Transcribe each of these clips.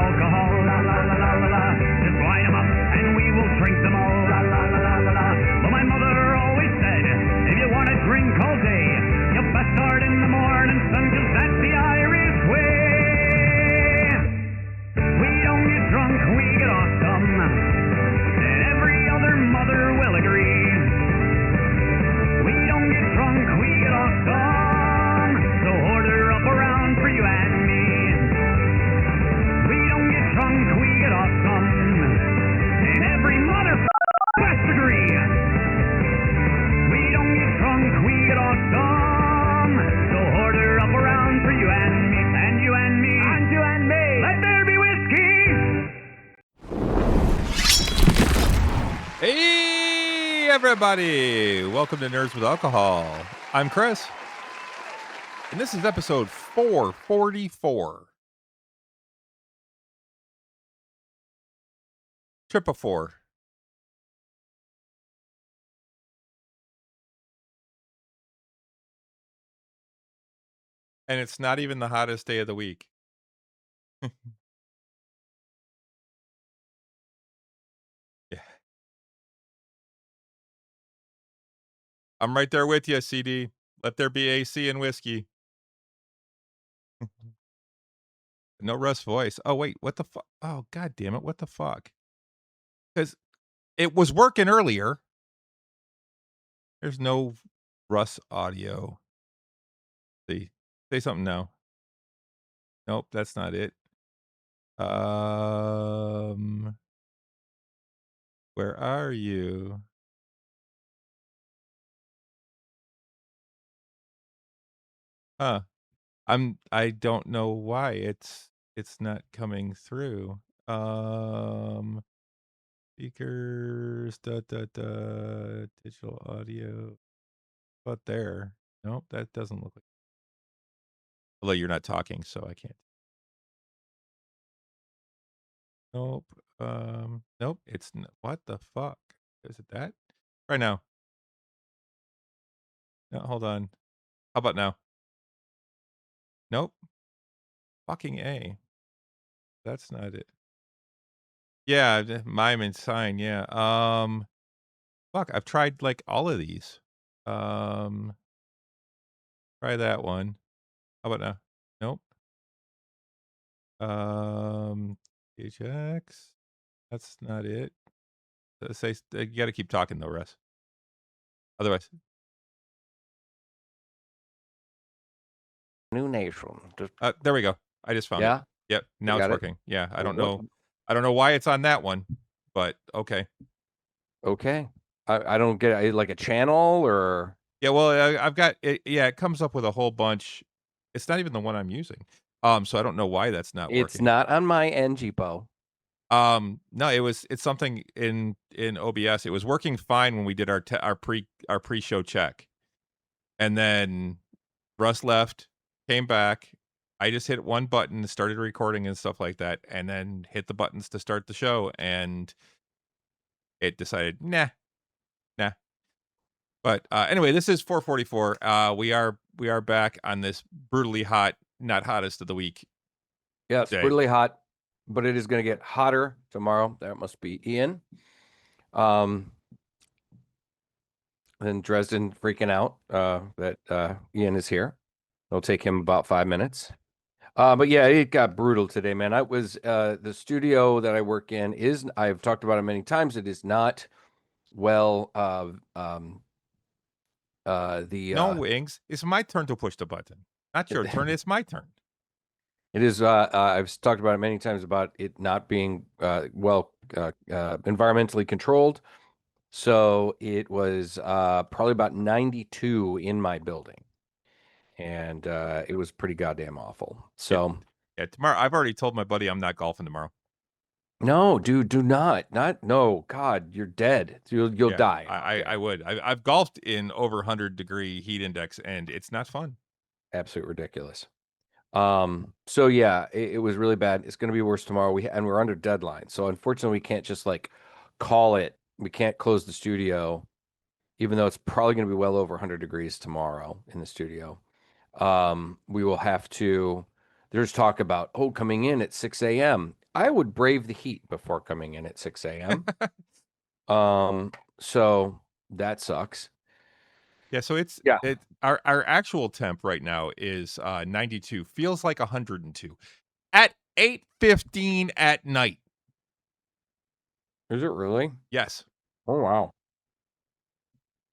alcohol, la la la la la la. Just line 'em up and we will drink them all, la la la la la la. But my mother always said, if you want to drink all day, you best start in the morning, son, 'cause that's the Irish way. We don't get drunk, we get awesome, and every other mother will agree. We don't get drunk, we get awesome, so order up around for you and me. We don't get drunk, we get awesome, and every mother must agree. We don't get drunk, we get awesome, so order up around for you and me, and you and me, and you and me. Let there be whiskey. Hey, everybody! Welcome to Nerds with Alcohol. I'm Chris, and this is episode 444. Trip of 4. And it's not even the hottest day of the week. Yeah. I'm right there with you, CD. Let there be AC and whiskey. No Russ voice. Oh, wait, what the fuck? Oh, god damn it, what the fuck? Because it was working earlier. There's no Russ audio. See, say something now. Nope, that's not it. Where are you? Huh. I don't know why it's not coming through. Speakers, digital audio. But there. Nope, that doesn't look like. Although you're not talking, so I can't. Nope. Nope. It's what the fuck? Is it that? Right now. No, hold on. How about now? Nope. Fucking A. That's not it. Yeah, mime and sign, yeah. Fuck, I've tried like all of these. Try that one. How about now? Nope. HX. That's not it. Say you got to keep talking though, Russ. Otherwise, New nation. there we go. I just found it. Yep. Now it's working. Yeah. I don't know. I don't know why it's on that one, but okay. Okay. I don't get it. Like a channel or. Yeah. Well, I've got it. Yeah. It comes up with a whole bunch. It's not even the one I'm using. So I don't know why that's not working. It's not on my NGPO. No, it's something in OBS. It was working fine when we did our pre-show check. And then Russ left, came back. I just hit one button and started recording and stuff like that, and then hit the buttons to start the show, and it decided, nah. But anyway, this is 444. We are back on this brutally hot, not hottest of the week. Yes, day. Brutally hot, but it is going to get hotter tomorrow. That must be Ian. Then Dresden freaking out that Ian is here. It'll take him about 5 minutes. But yeah, it got brutal today, man. I was the studio that I work in is, I've talked about it many times, it is not well No wings. It's my turn to push the button. Not your turn. It's my turn. It is. I've talked about it many times about it not being well environmentally controlled. So it was probably about 92 in my building, and it was pretty goddamn awful. So yeah, tomorrow I've already told my buddy I'm not golfing tomorrow. No, dude, do not. No, God, you're dead. You'll die. I would. I've golfed in over 100-degree heat index, and it's not fun. Absolutely ridiculous. So yeah, it was really bad. It's going to be worse tomorrow. We're under deadline. So unfortunately, we can't just like call it. We can't close the studio, even though it's probably going to be well over 100 degrees tomorrow in the studio. We will have to. There's talk about coming in at 6 a.m. I would brave the heat before coming in at 6 a.m. So that sucks. Yeah, so Yeah. our actual temp right now is 92. Feels like 102 at 8:15 at night. Is it really? Yes. Oh wow.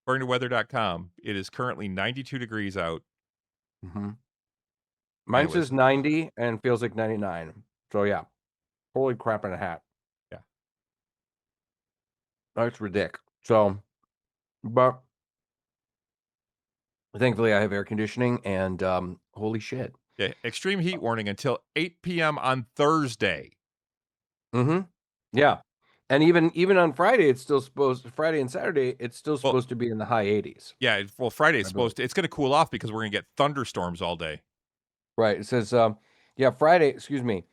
According to weather.com, it is currently 92 degrees out. Mm-hmm. And Mine it was says 90 and feels like 99. So yeah. Holy crap in a hat. yeah. That's ridiculous. So, but thankfully I have air conditioning and holy shit. Yeah, extreme heat warning until 8 p.m. on Thursday. Mm-hmm. Yeah. And even on Friday, it's still Friday and Saturday, it's still Well, supposed to be in the high 80s. yeah, well Friday's I believe. it's going to cool off because we're going to get thunderstorms all day. Right. It says yeah, Friday, excuse me.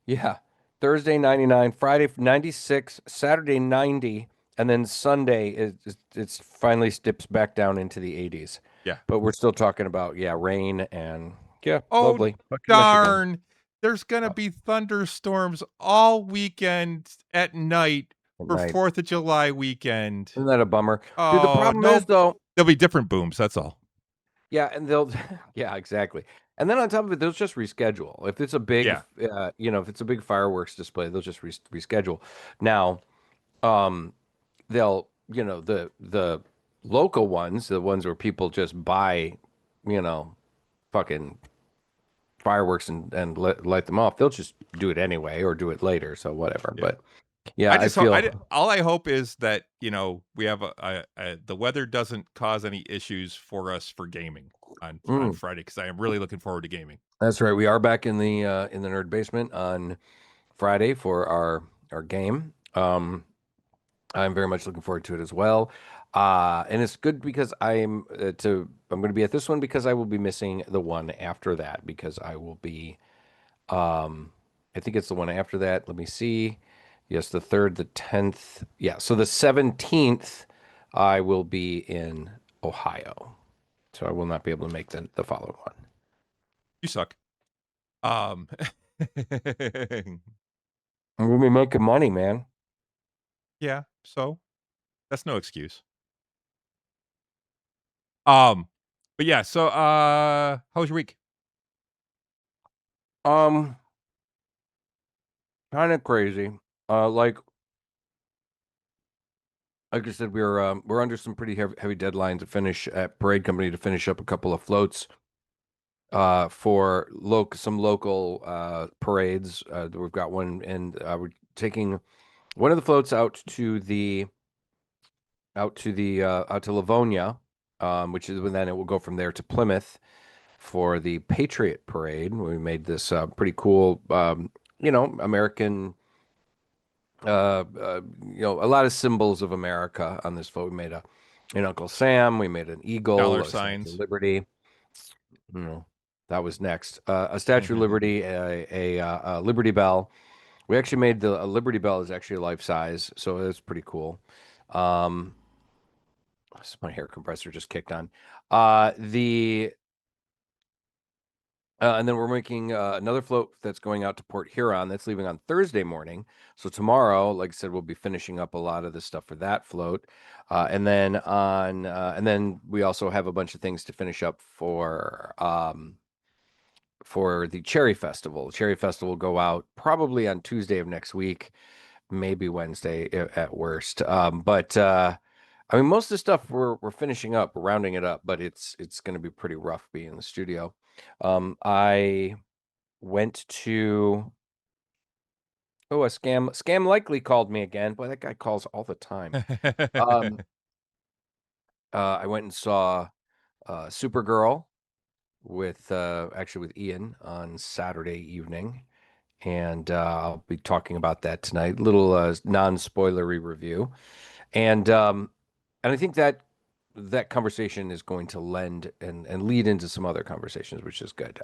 Yeah. Thursday 99, Friday 96, Saturday 90, and then Sunday it's finally dips back down into the 80s. Yeah. But we're still talking about rain and yeah, Oh lovely. Fucking Michigan. darn. There's going to be thunderstorms all weekend at night At for night. 4th of July weekend. Isn't that a bummer? Dude, the Oh, problem no. is though, There'll be different booms, that's all. yeah, and they'll yeah, exactly. And then on top of it, they'll just reschedule. If it's a big Yeah. if it's a big fireworks display, they'll just reschedule. Now, um they'll, the local ones, the ones where people just buy, fucking fireworks and light them off, they'll just do it anyway or do it later, so whatever. Yeah. But yeah, I feel all I hope is that, we have the weather doesn't cause any issues for us for gaming on Friday, because I am really looking forward to gaming. that's right. We are back in the nerd basement on Friday for our game. I'm very much looking forward to it as well. And it's good because I'm going to be at this one because I will be missing the one after that because I will be I think it's the one after that. Let me see. Yes, the 3rd, the 10th. Yeah, so the 17th I will be in Ohio. So I will not be able to make the following one. You suck. Um I'm going to be making money, man. yeah, so that's no excuse. But yeah, so how was your week? Um, Kind of crazy. Like I said, we're under some pretty heavy deadline to finish at Parade Company to finish up a couple of floats for some local parades. We've got one, and we're taking one of the floats out to Livonia, which is then it will go from there to Plymouth for the Patriot Parade. We made this pretty cool, American. A lot of symbols of America on this float. We made an Uncle Sam. We made an eagle, Dollar a Statue of signs. Liberty. That was next. A Statue of Liberty, a Liberty Bell. We actually made a Liberty Bell is actually life size, so it's pretty cool. My hair compressor just kicked on. And then we're making another float that's going out to Port Huron. That's leaving on Thursday morning. So tomorrow, like I said, we'll be finishing up a lot of the stuff for that float. And then we also have a bunch of things to finish up for the Cherry Festival. Cherry Festival will go out probably on Tuesday of next week, maybe Wednesday at worst. But I mean, most of the stuff we're finishing up, we're rounding it up, but it's going to be pretty rough being in the studio. I went to a scam likely called me again. Boy, that guy calls all the time. I went and saw Supergirl with Ian on Saturday evening, and I'll be talking about that tonight. Little non-spoilery review, and I think that conversation is going to lend and lead into some other conversations, which is good.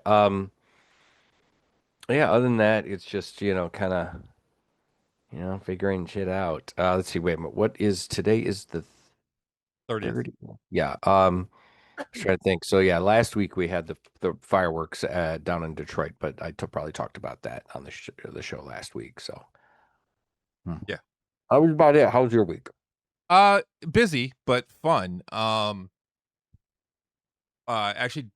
Yeah, other than that, it's just, kind of, figuring shit out. Let's see, wait a minute. What is today is the 30th. 30th? Yeah. trying to think. So yeah, last week we had the fireworks down in Detroit, but I probably talked about that on the show last week. So Yeah. that was about it. How was your week? Busy but fun. Actually,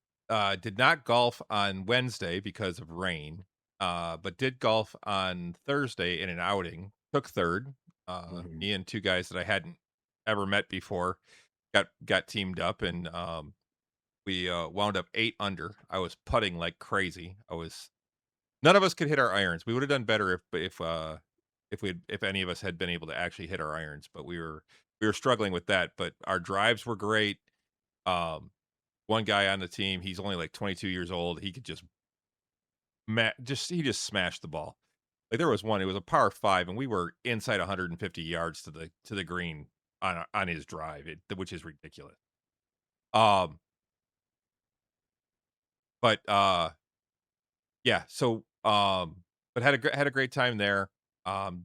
did not golf on Wednesday because of rain. But did golf on Thursday in an outing. Took third. Mhm. Me and two guys that I hadn't ever met before got teamed up, and we wound up 8 under. I was putting like crazy. None of us could hit our irons. We would have done better if any of us had been able to actually hit our irons, but we were struggling with that. But our drives were great. Um, One guy on the team, he's only like 22 years old. He could he just smashed the ball. Like there was one, it was a par 5, and we were inside 150 yards to the green on his drive, which is ridiculous. Um, but Yeah, so, but had a great time there.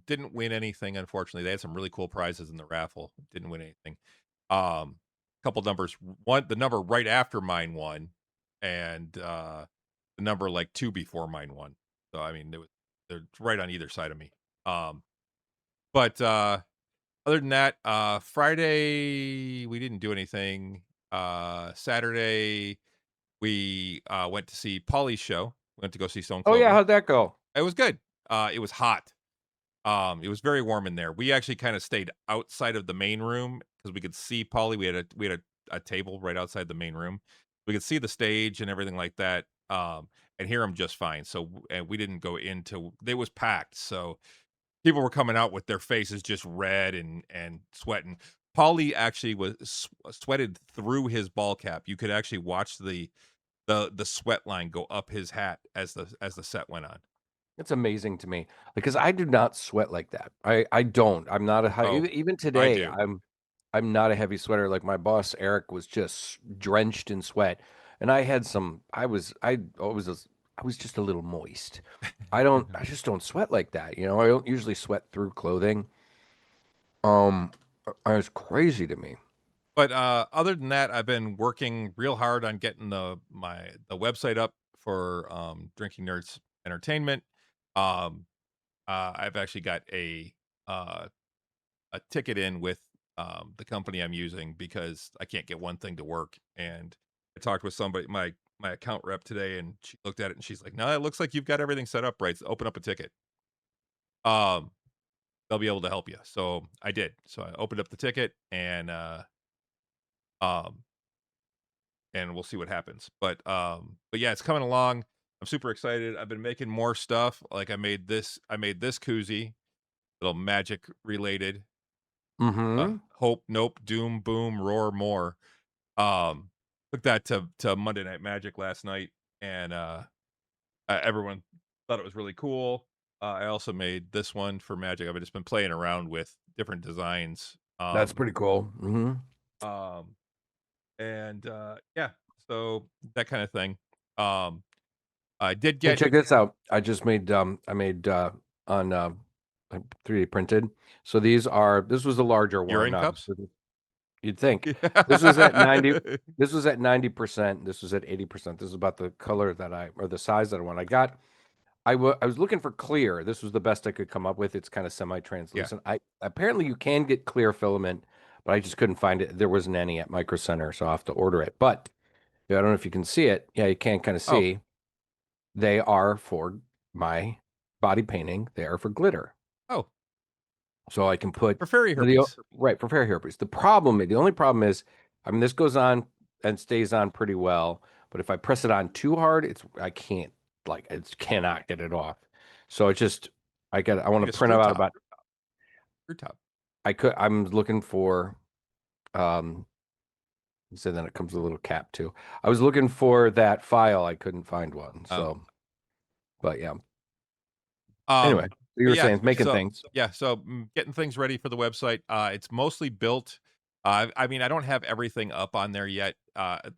Didn't win anything, unfortunately. They had some really cool prizes in the raffle. Didn't win anything. Couple numbers. The number right after mine won, and the number like 2 before mine won. So I mean, they're right on either side of me. Um, but other than that, Friday we didn't do anything. Saturday we went to see Paulie's show. Went to go see Stone Oh yeah, Clover. how'd that go? It was good. It was hot. It was very warm in there. We actually kind of stayed outside of the main room because we could see Paulie. We had a table right outside the main room. We could see the stage and everything like that. And hear him just fine. And we didn't go into. It was packed, so people were coming out with their faces just red and sweating. Paulie actually was sweated through his ball cap. You could actually watch the sweat line go up his hat as the set went on. It's amazing to me because I do not sweat like that. I don't. I'm not a high, Oh, even I today. do. I'm not a heavy sweater. Like my boss Eric was just drenched in sweat, and I had some. I was just a little moist. I don't. I just don't sweat like that. You know, I don't usually sweat through clothing. Um, it's crazy to me. But other than that, I've been working real hard on getting the website up for Drinking Nerds Entertainment. Um, I've actually got uh, a ticket in with the company I'm using because I can't get one thing to work. And I talked with somebody, my account rep today, and she looked at it and she's like, "No, it looks like you've got everything set up right. So open up a ticket. Um, they'll be able to help you." So I did. So I opened up the ticket, um, and we'll see what happens. But yeah, it's coming along. I'm super excited. I've been making more stuff. Like I made this koozie, little magic related. Mm-hmm. Hope, nope, doom, boom, roar, more. Um, Took that to Monday Night Magic last night, and everyone thought it was really cool. I also made this one for Magic. I've just been playing around with different designs. That's pretty cool. Mm-hmm. Um, and yeah, so that kind of thing. Um, I did Hey, get check this out. I made on 3D printed. So this was the larger one, urine cups. obviously. You'd think. This was at 90 this was at 90%, this was at 80%. This is about the color that or the size that I want. I was looking for clear. This was the best I could come up with. It's kind of Yeah. semi-translucent. I apparently you can get clear filament, but I just couldn't find it. There wasn't any at Micro Center, so I'll have to order it. But yeah, I don't know if you can see it. Yeah, you can kind of Oh, see. They are for my body painting. They are for glitter. oh, So I can put for fairy the herpes. right for fair herpes. The only problem is, I mean, this goes on and stays on pretty well, but if I press it on too hard, I can't it cannot get it off. So it's just I want Like to a print screw out top. about Screw top. I'm looking for um so then it comes with a little cap too. I was looking for that file, I couldn't find one. Oh. So but yeah. Um, Anyway, you but were saying making things. getting things ready for the website. It's mostly built. I mean, I don't have everything up on there yet.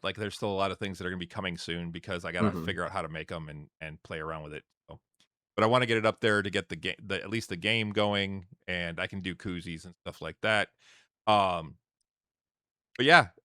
Like there's still a lot of things that are gonna be coming soon because I gotta Hmm. figure out how to make them and play around with it. So, but I want to get it up there to get at least the game going, and I can do koozies and stuff like that. Um, but yeah,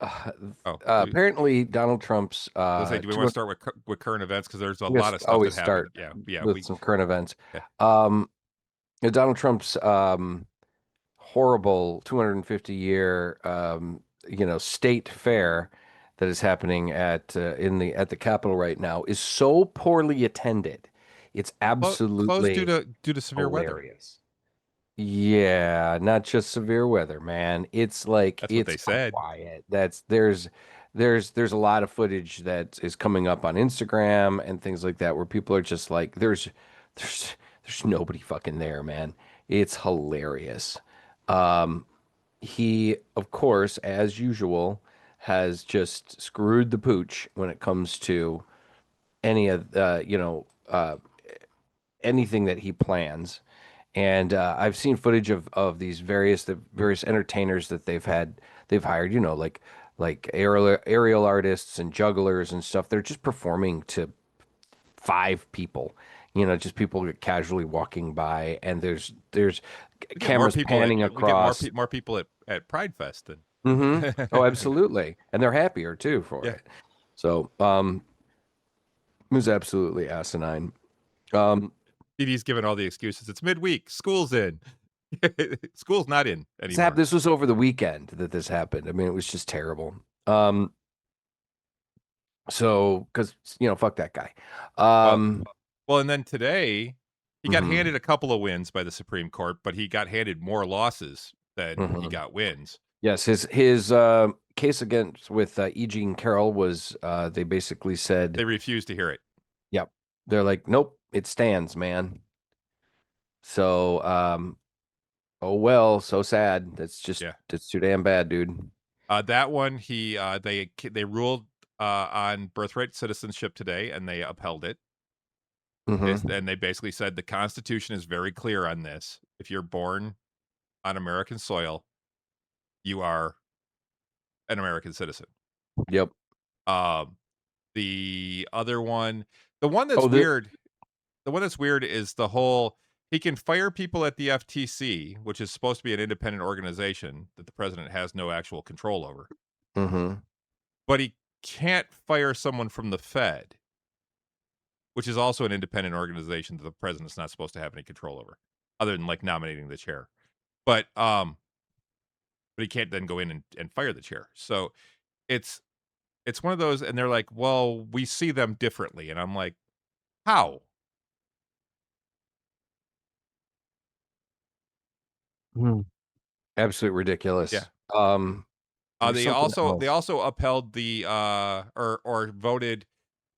Uh, Oh, apparently, Donald Trump's let's say, do we want to start with current events because there's a lot of stuff that always happened. start Yeah, with some current events. yeah. Um, Donald Trump's horrible 250-year state fair that is happening at the Capitol right now is so poorly attended. It's Closed absolutely due to severe weather. hilarious. Yeah, not just severe weather, man. It's like That's what they it's said. quiet. There's a lot of footage that is coming up on Instagram and things like that where people are just like there's nobody fucking there, man. It's hilarious. Um, he, of course, as usual, has just screwed the pooch when it comes to any of anything that he plans. And I've seen footage of the various entertainers that they've hired, like aerial artists and jugglers and stuff. They're just performing to 5 people, just people casually walking by, and there's We get more cameras people at panning we get across. more people at Pride Fest than. Oh, absolutely, and they're happier too for Yeah. it. So, it was absolutely asinine. DD's given all the excuses. It's midweek. School's in. School's not in anymore. This was over the weekend that this happened. I mean, it was just terrible. So, because fuck that guy. Well, and then today he got Mhm. handed a couple of wins by the Supreme Court, but he got handed more losses than he got wins. Yes, his case against with E. Jean Carroll was they basically said They refused to hear it. Yep, they're like, nope, it stands, man. So, oh well, so sad. That's too damn bad, dude. That one they ruled on birthright citizenship today, and they upheld it. And they basically said the Constitution is very clear on this. If you're born on American soil, you are an American citizen. Yep. The other one, the one that's weird, is the whole he can fire people at the FTC, which is supposed to be an independent organization that the president has no actual control over. But he can't fire someone from the Fed, which is also an independent organization that the president's not supposed to have any control over, other than like nominating the chair. But he can't then go in and fire the chair. So it's one of those, and they're like, well, we see them differently. And I'm like, how? Absolutely ridiculous. Yeah. They also upheld the or voted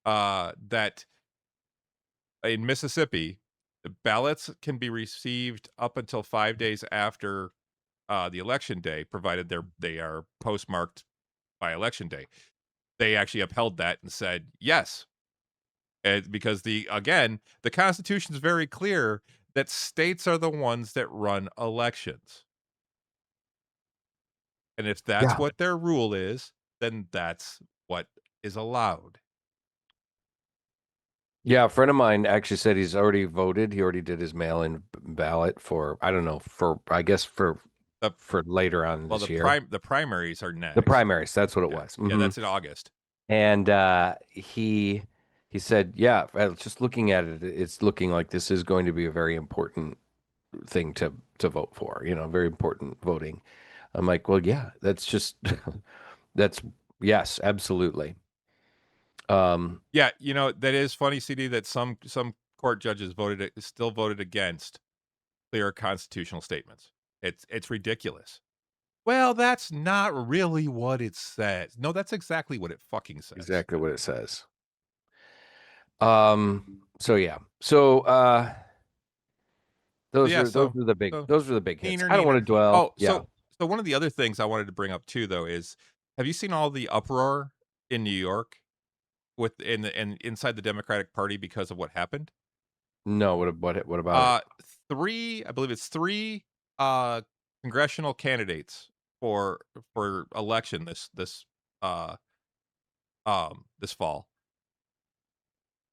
that in Mississippi, the ballots can be received up until 5 days after the election day, provided they are postmarked by election day. They actually upheld that and said yes, because the Constitution is very clear that states are the ones that run elections. And if that's what their rule is, then that's what is allowed. Yeah, a friend of mine actually said he's already voted. He already did his mail-in ballot for, I don't know, I guess for later on this year. The primaries are next. The primaries, that's what it was. Yeah, that's in August. And he said, yeah, just looking at it, it's looking like this is going to be a very important thing to vote for, very important voting. I'm like, well, yeah, that's just yes, absolutely. Yeah, that is funny, CD, that some court judges still voted against clear constitutional statements. It's ridiculous. Well, that's not really what it says. No, that's exactly what it fucking says. Exactly what it says. So yeah. So those are the big hits. I don't want to dwell. Oh, yeah. So one of the other things I wanted to bring up too, though, is have you seen all the uproar in New York and inside the Democratic Party because of what happened? No, what about it? I believe it's 3 congressional candidates for election this fall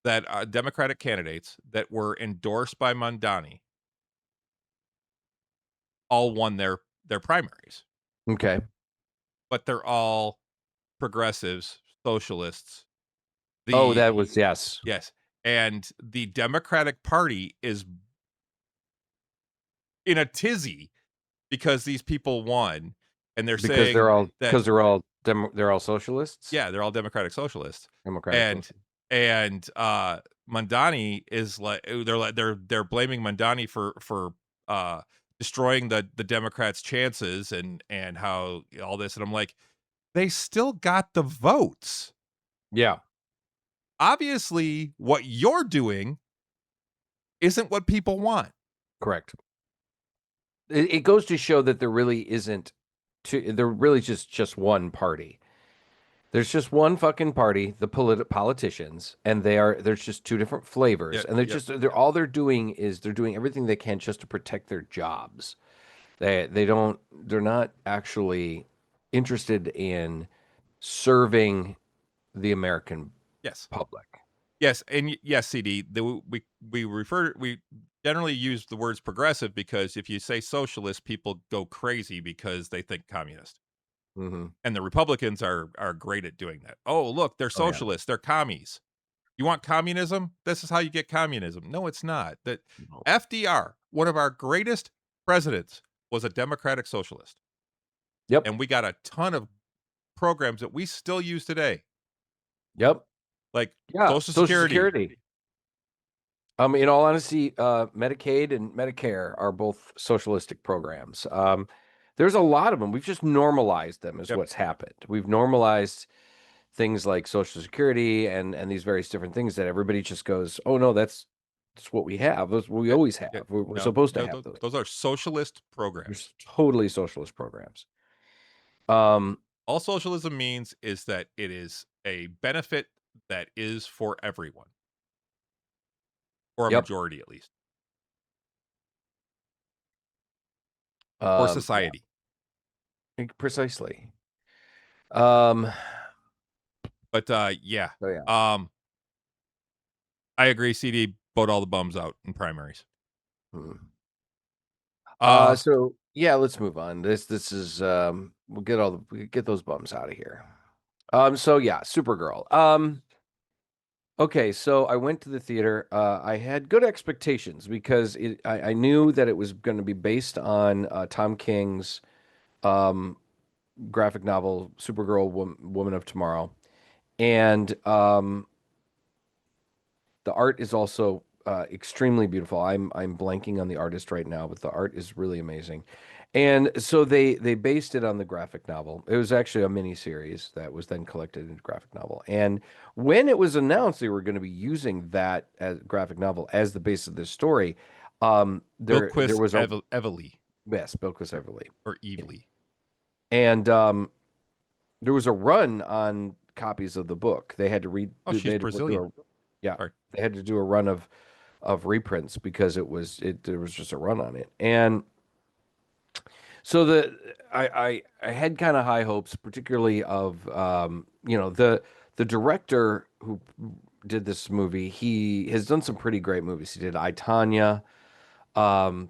that are Democratic candidates that were endorsed by Mondani all won their primaries. Okay. But they're all progressives, socialists. Oh, that The was yes. Yes, and the Democratic Party is in a tizzy because these people won, and they're Because saying that they're all socialists, yeah, they're all Democratic Socialists, democratic and socialists. Mandani is they're blaming Mandani for destroying the Democrats' chances and how all this, and I'm like, they still got the votes. Yeah, Obviously, what you're doing isn't what people want. correct. It goes to show that there really isn't there really just one party. There's just one fucking party, the politicians, and there's just two different flavors, Yep, and yep, they're doing is they're doing everything they can just to protect their jobs. They're not actually interested in serving the American yes. public. Yes, and yes, CD. We generally use the words progressive because if you say socialist, people go crazy because they think communist, Hmm. and the Republicans are great at doing that. Oh, look, they're Oh yeah. socialists, they're commies. You want communism? This is how you get communism. No, it's not. That No. FDR, one of our greatest presidents, was a democratic socialist, Yep. and we got a ton of programs that we still use today, Yep. like Yeah. Social Social Security. Security. In all honesty, Medicaid and Medicare are both socialistic programs. There's a lot of them. We've just normalized them, is Yep. what's happened. We've normalized things like Social Security and these various different things that everybody just goes, "Oh no, that's what we have. Those we Yeah, always yeah. have. We're No, supposed to no, have those. those are socialist They're programs. totally socialist programs." Um, All socialism means is that it is a benefit that is for everyone, or a yep. majority at least, or Yeah, society. precisely. Um, But yeah, so yeah. I agree. CD vote all the bums out in primaries. Hmm. Uh, So yeah, let's move on. This is we get those bums out of here. So yeah, Supergirl. Okay, so I went to the theater. I had good expectations because I knew that it was going to be based on Tom King's um graphic novel Supergirl Woman of Tomorrow. And the art is also extremely beautiful. I'm blanking on the artist right now, but the art is really amazing. And so they based it on the graphic novel. It was actually a mini series that was then collected into graphic novel. And when it was announced they were going to be using that as graphic novel as the base of this story, there Bilquis was a Evely yes, Bilquis Everly, or Evely. and there was a run on copies of the book. They had to read. Oh, They she's had to do Brazilian. yeah, Sorry. they had to do a run of reprints because there was just a run on it. And so I had kind of high hopes, particularly of the director who did this movie. He has done some pretty great movies. He did I, Tonya. Um,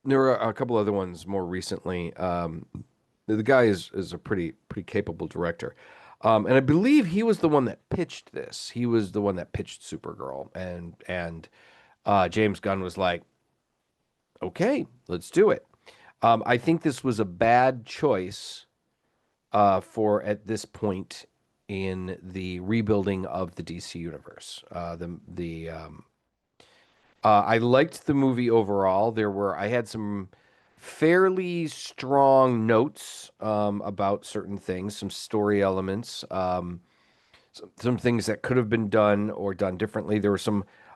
there were a couple other ones more recently. The guy is a pretty capable director. And I believe he was the one that pitched this. He was the one that pitched Supergirl, and James Gunn was like, "Okay, let's do it." I think this was a bad choice for at this point in the rebuilding of the DC universe. I liked the movie overall. I had some fairly strong notes about certain things, some story elements, some things that could have been done or done differently.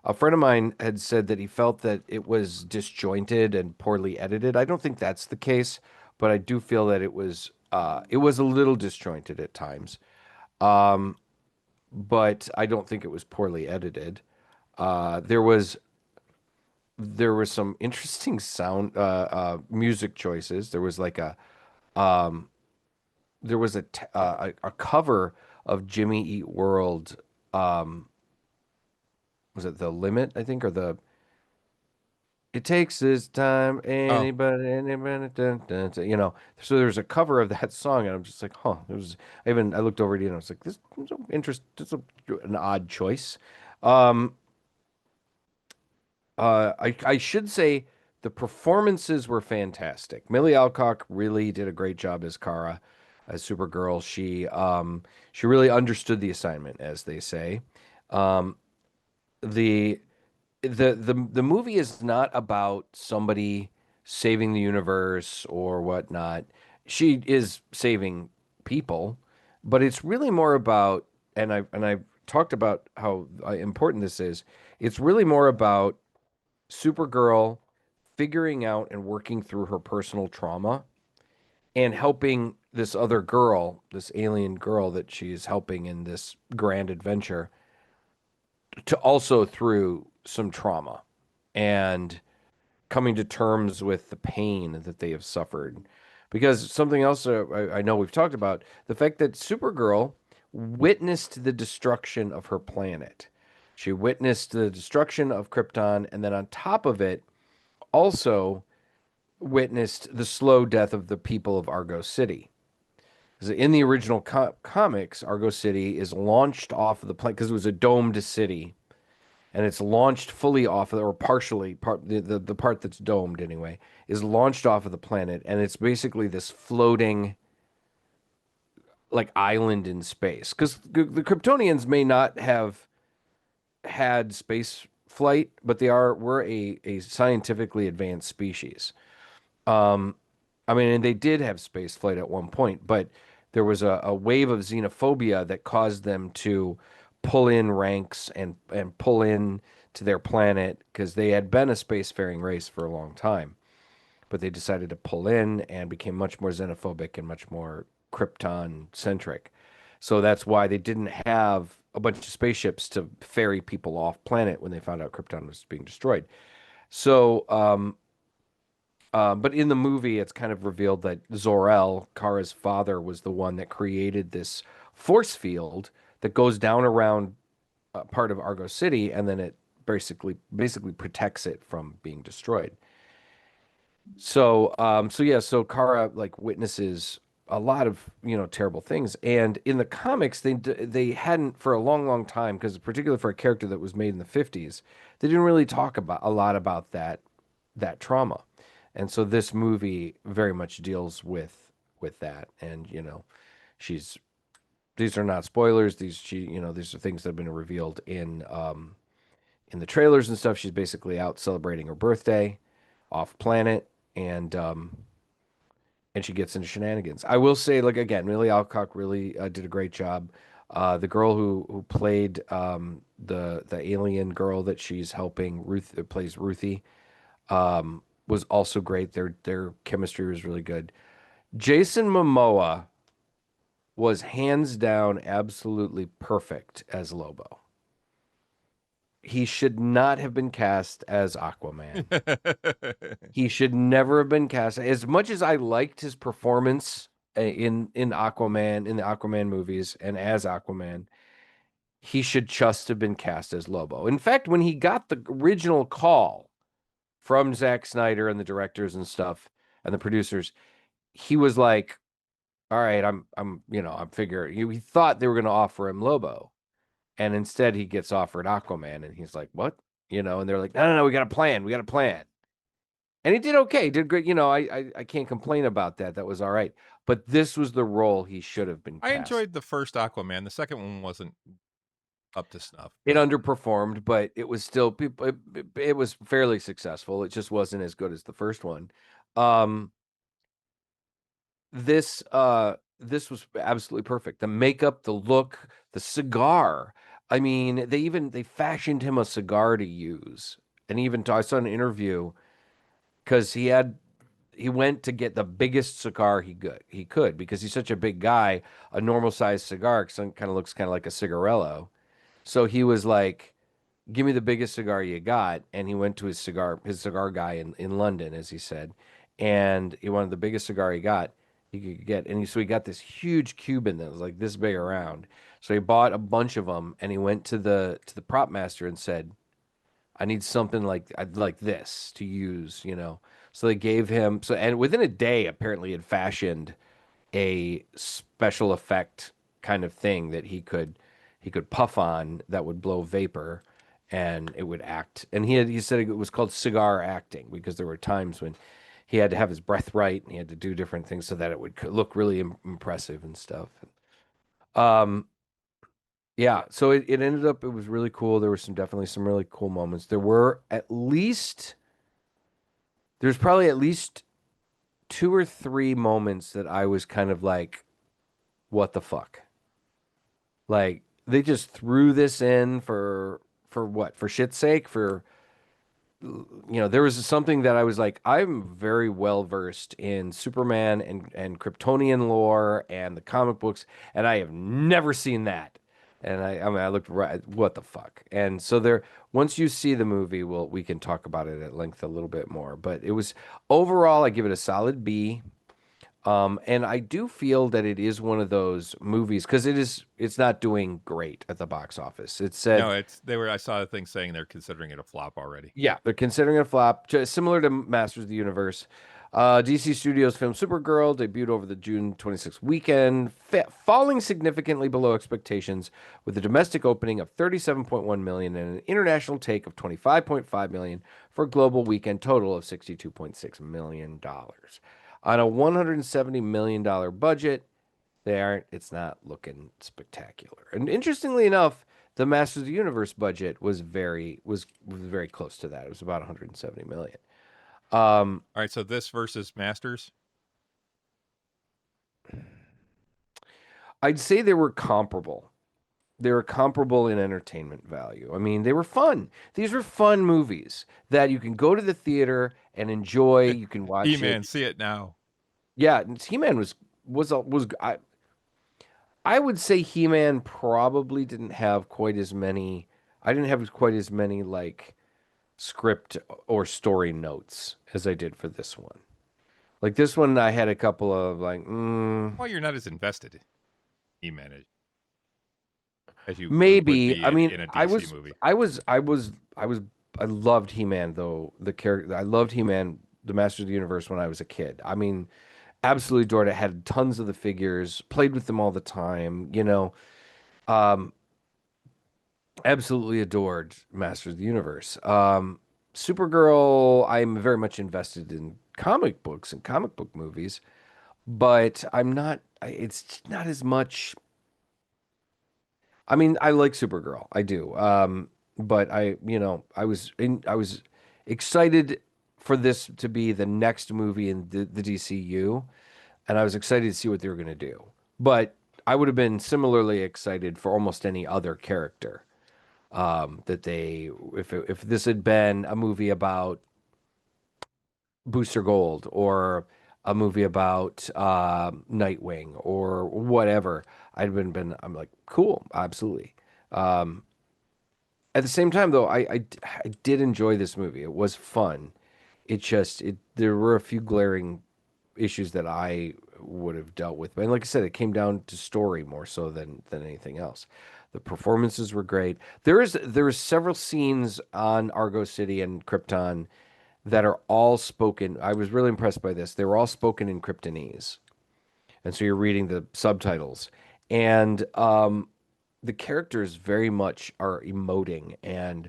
A friend of mine had said that he felt that it was disjointed and poorly edited. I don't think that's the case, but I do feel that it was a little disjointed at times. Um, but I don't think it was poorly edited. There was some interesting sound music choices. There was like um there was a cover of Jimmy Eat World. Um, was it The Limit, I think, or It takes this time, Oh, anybody, dun, dun, dun, you know. So there's a cover of that song, and I'm just like, huh. I looked over at it, and I was like, this is an odd choice. Um, I should say the performances were fantastic. Millie Alcock really did a great job as Kara, as Supergirl. She really understood the assignment, as they say. Um, the the movie is not about somebody saving the universe or whatnot. She is saving people, but it's really more about, and I've talked about how important this is. It's really more about Supergirl figuring out and working through her personal trauma and helping this other girl, this alien girl that she's helping in this grand adventure, to also through some trauma and coming to terms with the pain that they have suffered. Because something else I know we've talked about, the fact that Supergirl witnessed the destruction of her planet. She witnessed the destruction of Krypton, and then on top of it, also witnessed the slow death of the people of Argo City. Because in the original comics, Argo City is launched off of the planet because it was a domed city, and it's launched fully off of, or partially, the part that's domed anyway, is launched off of the planet, and it's basically this floating like island in space. Because the Kryptonians may not have had space flight, but were a scientifically advanced species. Um, I mean, and they did have space flight at one point, but there was a wave of xenophobia that caused them to pull in ranks and pull in to their planet because they had been a spacefaring race for a long time, but they decided to pull in and became much more xenophobic and much more Krypton centric. So that's why they didn't have a bunch of spaceships to ferry people off planet when they found out Krypton was being destroyed. So, but in the movie, it's kind of revealed that Zor-El, Kara's father, was the one that created this force field that goes down around part of Argo City, and then it basically protects it from being destroyed. So Kara like witnesses a lot of terrible things, and in the comics, they hadn't for a long, long time, because particularly for a character that was made in the 50s, they didn't really talk about a lot about that trauma. And so this movie very much deals with that. And she's these are not spoilers. These are things that have been revealed in the trailers and stuff. She's basically out celebrating her birthday off planet, and she gets into shenanigans. I will say, like, again, Millie Alcock really did a great job. The girl who played the alien girl that she's helping, Ruth, plays Ruthie, was also great. Their chemistry was really good. Jason Momoa was hands down absolutely perfect as Lobo. He should not have been cast as Aquaman. He should never have been cast. As much as I liked his performance in Aquaman, in the Aquaman movies and as Aquaman, he should just have been cast as Lobo. In fact, when he got the original call from Zack Snyder and the directors and stuff and the producers, he was like, all right, I'm figuring he thought they were going to offer him Lobo, and instead he gets offered Aquaman, and he's like, what? And they're like, no, we got a plan. We got a plan. And he did okay, did great. I can't complain about that. That was all right. But this was the role he should have been I cast. enjoyed the first Aquaman. The second one wasn't up to snuff. It underperformed, but it was still it was fairly successful. It just wasn't as good as the first one. This was absolutely perfect. The makeup, the look, the cigar. I mean, they fashioned him a cigar to use. And even I saw an interview because he went to get the biggest cigar he could because he's such a big guy. A normal sized cigar kind of looks kind of like a cigarello. So he was like, give me the biggest cigar you got. And he went to his cigar guy in London, as he said. And he wanted the biggest cigar he could get. And so he got this huge Cuban that was like this big around. So he bought a bunch of them, and he went to the prop master and said, I need something like this to use, you know. So they gave him and within a day, apparently, had fashioned a special effect kind of thing that he could puff on that would blow vapor and it would act. And he said it was called cigar acting because there were times when he had to have his breath right and he had to do different things so that it would look really impressive and stuff. Um, yeah, so it ended up it was really cool. There were definitely some really cool moments. There's probably at least two or three moments that I was kind of like, what the fuck? Like they just threw this in for what? For shit's sake? There was something that I was like, I'm very well versed in Superman and Kryptonian lore and the comic books, and I have never seen that. And I mean, I looked right, what the fuck? And so once you see the movie, we can talk about it at length a little bit more. But it was overall, I give it a solid B. And I do feel that it is one of those movies because it's not doing great at the box office. It said No, I saw a thing saying they're considering it a flop already. yeah, they're considering it a flop, similar to Masters of the Universe. DC Studios film Supergirl debuted over the June 26th weekend, falling significantly below expectations with a domestic opening of 37.1 million and an international take of 25.5 million for a global weekend total of 62.6 million dollars. On a $170 million budget, it's not looking spectacular. And interestingly enough, the Masters of the Universe budget was very close to that. It was about 170 million. All right, so this versus Masters. I'd say they were comparable. They were comparable in entertainment value. I mean, they were fun. These were fun movies that you can go to the theater and enjoy. You can watch He-Man, it. see it now. Yeah, He-Man was I would say He-Man probably didn't have quite as many. I didn't have quite as many like script or story notes as I did for this one. Like this one, I had a couple of like, Well, you're not as invested in He-Man as you would maybe. be I mean, in a I DC was, movie. I was, I was, I was, I loved He-Man though. The character, I loved He-Man, the Master of the Universe when I was a kid. I mean, absolutely adored it. Had tons of the figures, played with them all the time. Um, absolutely adored Master of the Universe. Supergirl, I'm very much invested in comic books and comic book movies, but I'm not. It's not as much. I mean, I like Supergirl, I do. But I was excited for this to be the next movie in the DCU, and I was excited to see what they were going to do. But I would have been similarly excited for almost any other character. That they if this had been a movie about Booster Gold or a movie about Nightwing or whatever, I'm like cool, absolutely. Um, at the same time though, I did enjoy this movie. It was fun. There were a few glaring issues that I would have dealt with. And like I said, it came down to story more so than anything else. The performances were great. There is several scenes on Argo City and Krypton that are all spoken. I was really impressed by this. They were all spoken in Kryptonese. And so you're reading the subtitles. And the characters very much are emoting and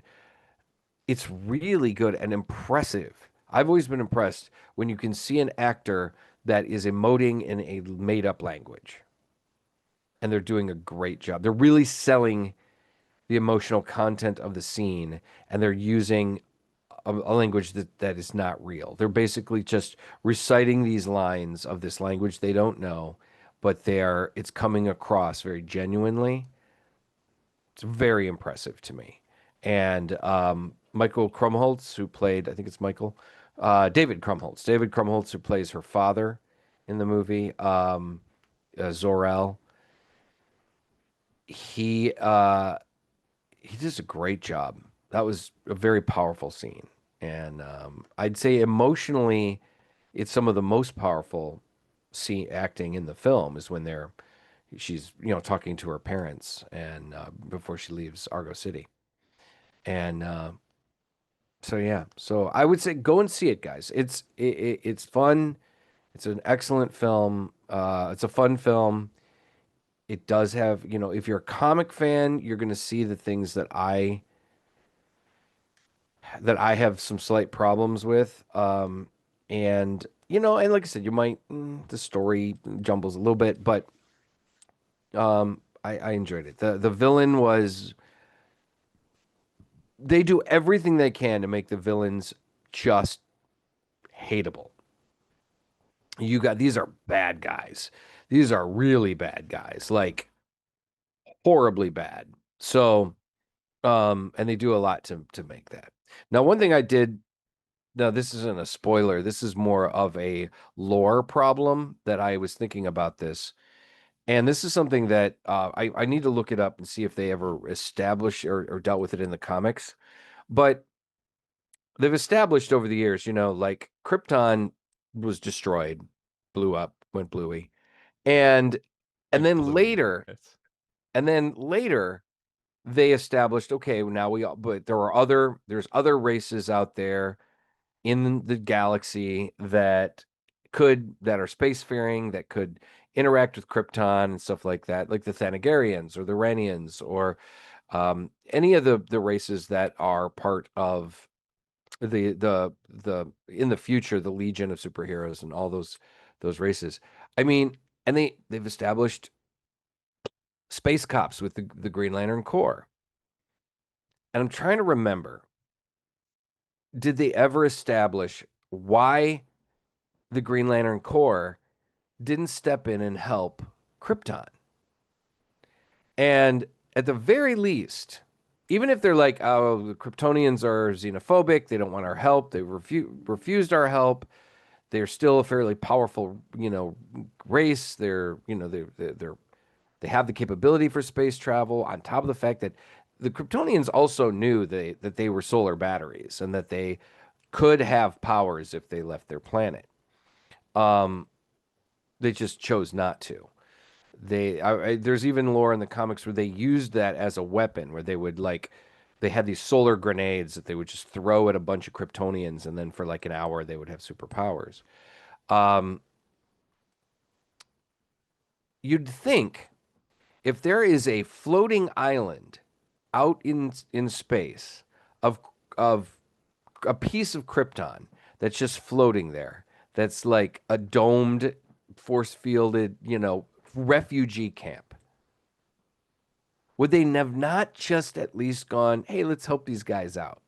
it's really good and impressive. I've always been impressed when you can see an actor that is emoting in a made up language. And they're doing a great job. They're really selling the emotional content of the scene and they're using a language that is not real. They're basically just reciting these lines of this language they don't know, but it's coming across very genuinely. It's very impressive to me. And Michael Krumholtz, who played, I think it's David Krumholtz, who plays her father in the movie, Zor-El. He he does a great job. That was a very powerful scene, and I'd say emotionally, it's some of the most powerful scene acting in the film is when she's talking to her parents and before she leaves Argo City, and So yeah, so I would say go and see it, guys. It's fun. It's an excellent film. It's a fun film. It does have, if you're a comic fan, you're going to see the things that I have some slight problems with. And like I said, you might the story jumbles a little bit, but I enjoyed it. The villain was they do everything they can to make the villains just hateable. These are bad guys. These are really bad guys, like horribly bad. So, and they do a lot to make that. Now, one thing I did. Now, this isn't a spoiler. This is more of a lore problem that I was thinking about this. And this is something that I need to look it up and see if they ever established or dealt with it in the comics. But they've established over the years, like Krypton was destroyed, blew up, went bluey. And and Like then Bluey. later, It's and then later they established, okay, now but there's other races out there in the galaxy that are spacefaring, that could interact with Krypton and stuff like that, like the Thanagarians or the Renians or any of the races that are part of the in the future, the Legion of Superheroes and all those races. I mean, and they've established space cops with the Green Lantern Corps. And I'm trying to remember, did they ever establish why the Green Lantern Corps didn't step in and help Krypton? And at the very least, even if they're like, oh, the Kryptonians are xenophobic, they don't want our help, they refused our help, they're still a fairly powerful, race. They have the capability for space travel. On top of the fact that the Kryptonians also knew that they were solar batteries and that they could have powers if they left their planet. Um, they just chose not to. There's even lore in the comics where they used that as a weapon, where they had these solar grenades that they would just throw at a bunch of Kryptonians, and then for like an hour they would have superpowers. Um, you'd think if there is a floating island out in space of of a piece of Krypton that's just floating there, that's like a domed, force fielded, refugee camp. Would they have not just at least gone, hey, let's help these guys out?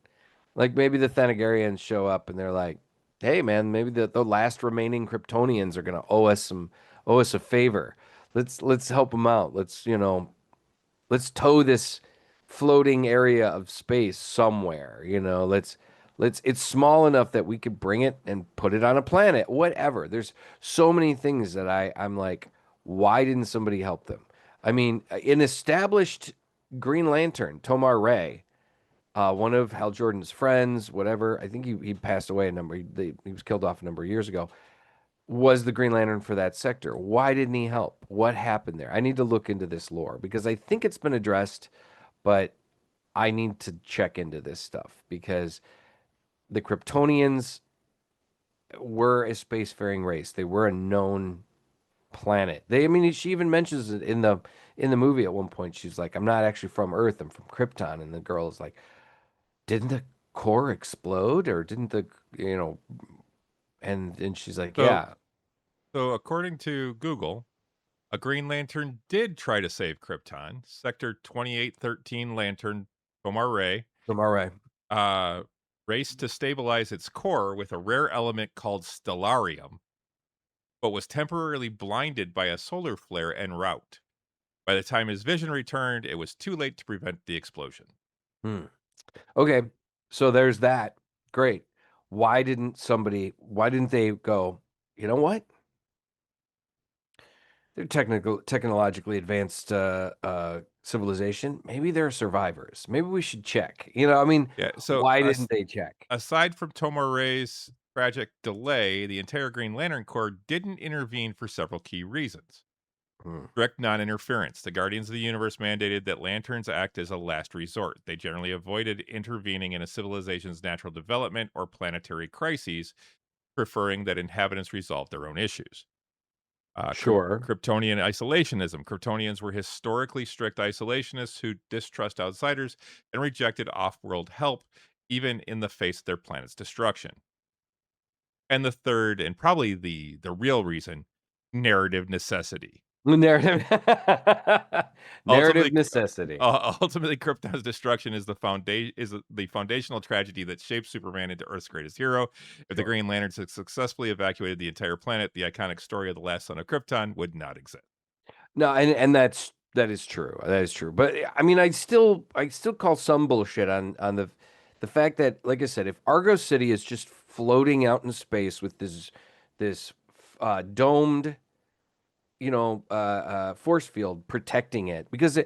Like maybe the Thanagarians show up and they're like, hey man, maybe the last remaining Kryptonians are gonna owe us a favor. Let's help them out. Let's tow this floating area of space somewhere. Let's it's small enough that we could bring it and put it on a planet, whatever. There's so many things that I'm like, why didn't somebody help them? I mean, an established Green Lantern, Tomar Ray, one of Hal Jordan's friends, whatever. I think he passed away he was killed off a number of years ago. Was the Green Lantern for that sector? Why didn't he help? What happened there? I need to look into this lore because I think it's been addressed, but I need to check into this stuff because the Kryptonians were a spacefaring race. They were a known planet. I mean, she even mentions it in the movie at one point. She's like, "I'm not actually from Earth. I'm from Krypton." And the girl is like, "Didn't the core explode, or didn't the you know?" And she's like, so "Yeah, so according to Google, a Green Lantern did try to save Krypton. Sector 2813 Lantern Tomar Ray I'm all right." uh, raced to stabilize its core with a rare element called stellarium, but was temporarily blinded by a solar flare en route. By the time his vision returned, it was too late to prevent the explosion. Hmm. Okay, so there's that. Great. Why didn't they go, you know what? They're technologically advanced civilization. Maybe they're survivors. Maybe we should check. I mean, Yeah, so why didn't they check? aside from Tomar Ray's tragic delay, the entire Green Lantern Corps didn't intervene for several key reasons. Strict non-interference. The Guardians of the Universe mandated that lanterns act as a last resort. They generally avoided intervening in a civilization's natural development or planetary crises, preferring that inhabitants resolve their own issues. Sure. Kryptonian isolationism. Kryptonians were historically strict isolationists who distrust outsiders and rejected off-world help, even in the face of their planet's destruction. And the third, and probably the real reason, narrative necessity. Narrative narrative Ultimately, necessity. ultimately, Krypton's destruction is the foundational tragedy that shaped Superman into Earth's greatest hero. If the Sure. Green Lanterns had successfully evacuated the entire planet, the iconic story of the last son of Krypton would not exist. No, and that is true. That is true. But I mean, I still call some bullshit on the fact that, like I said, if Argo City is just floating out in space with this domed, force field protecting it, because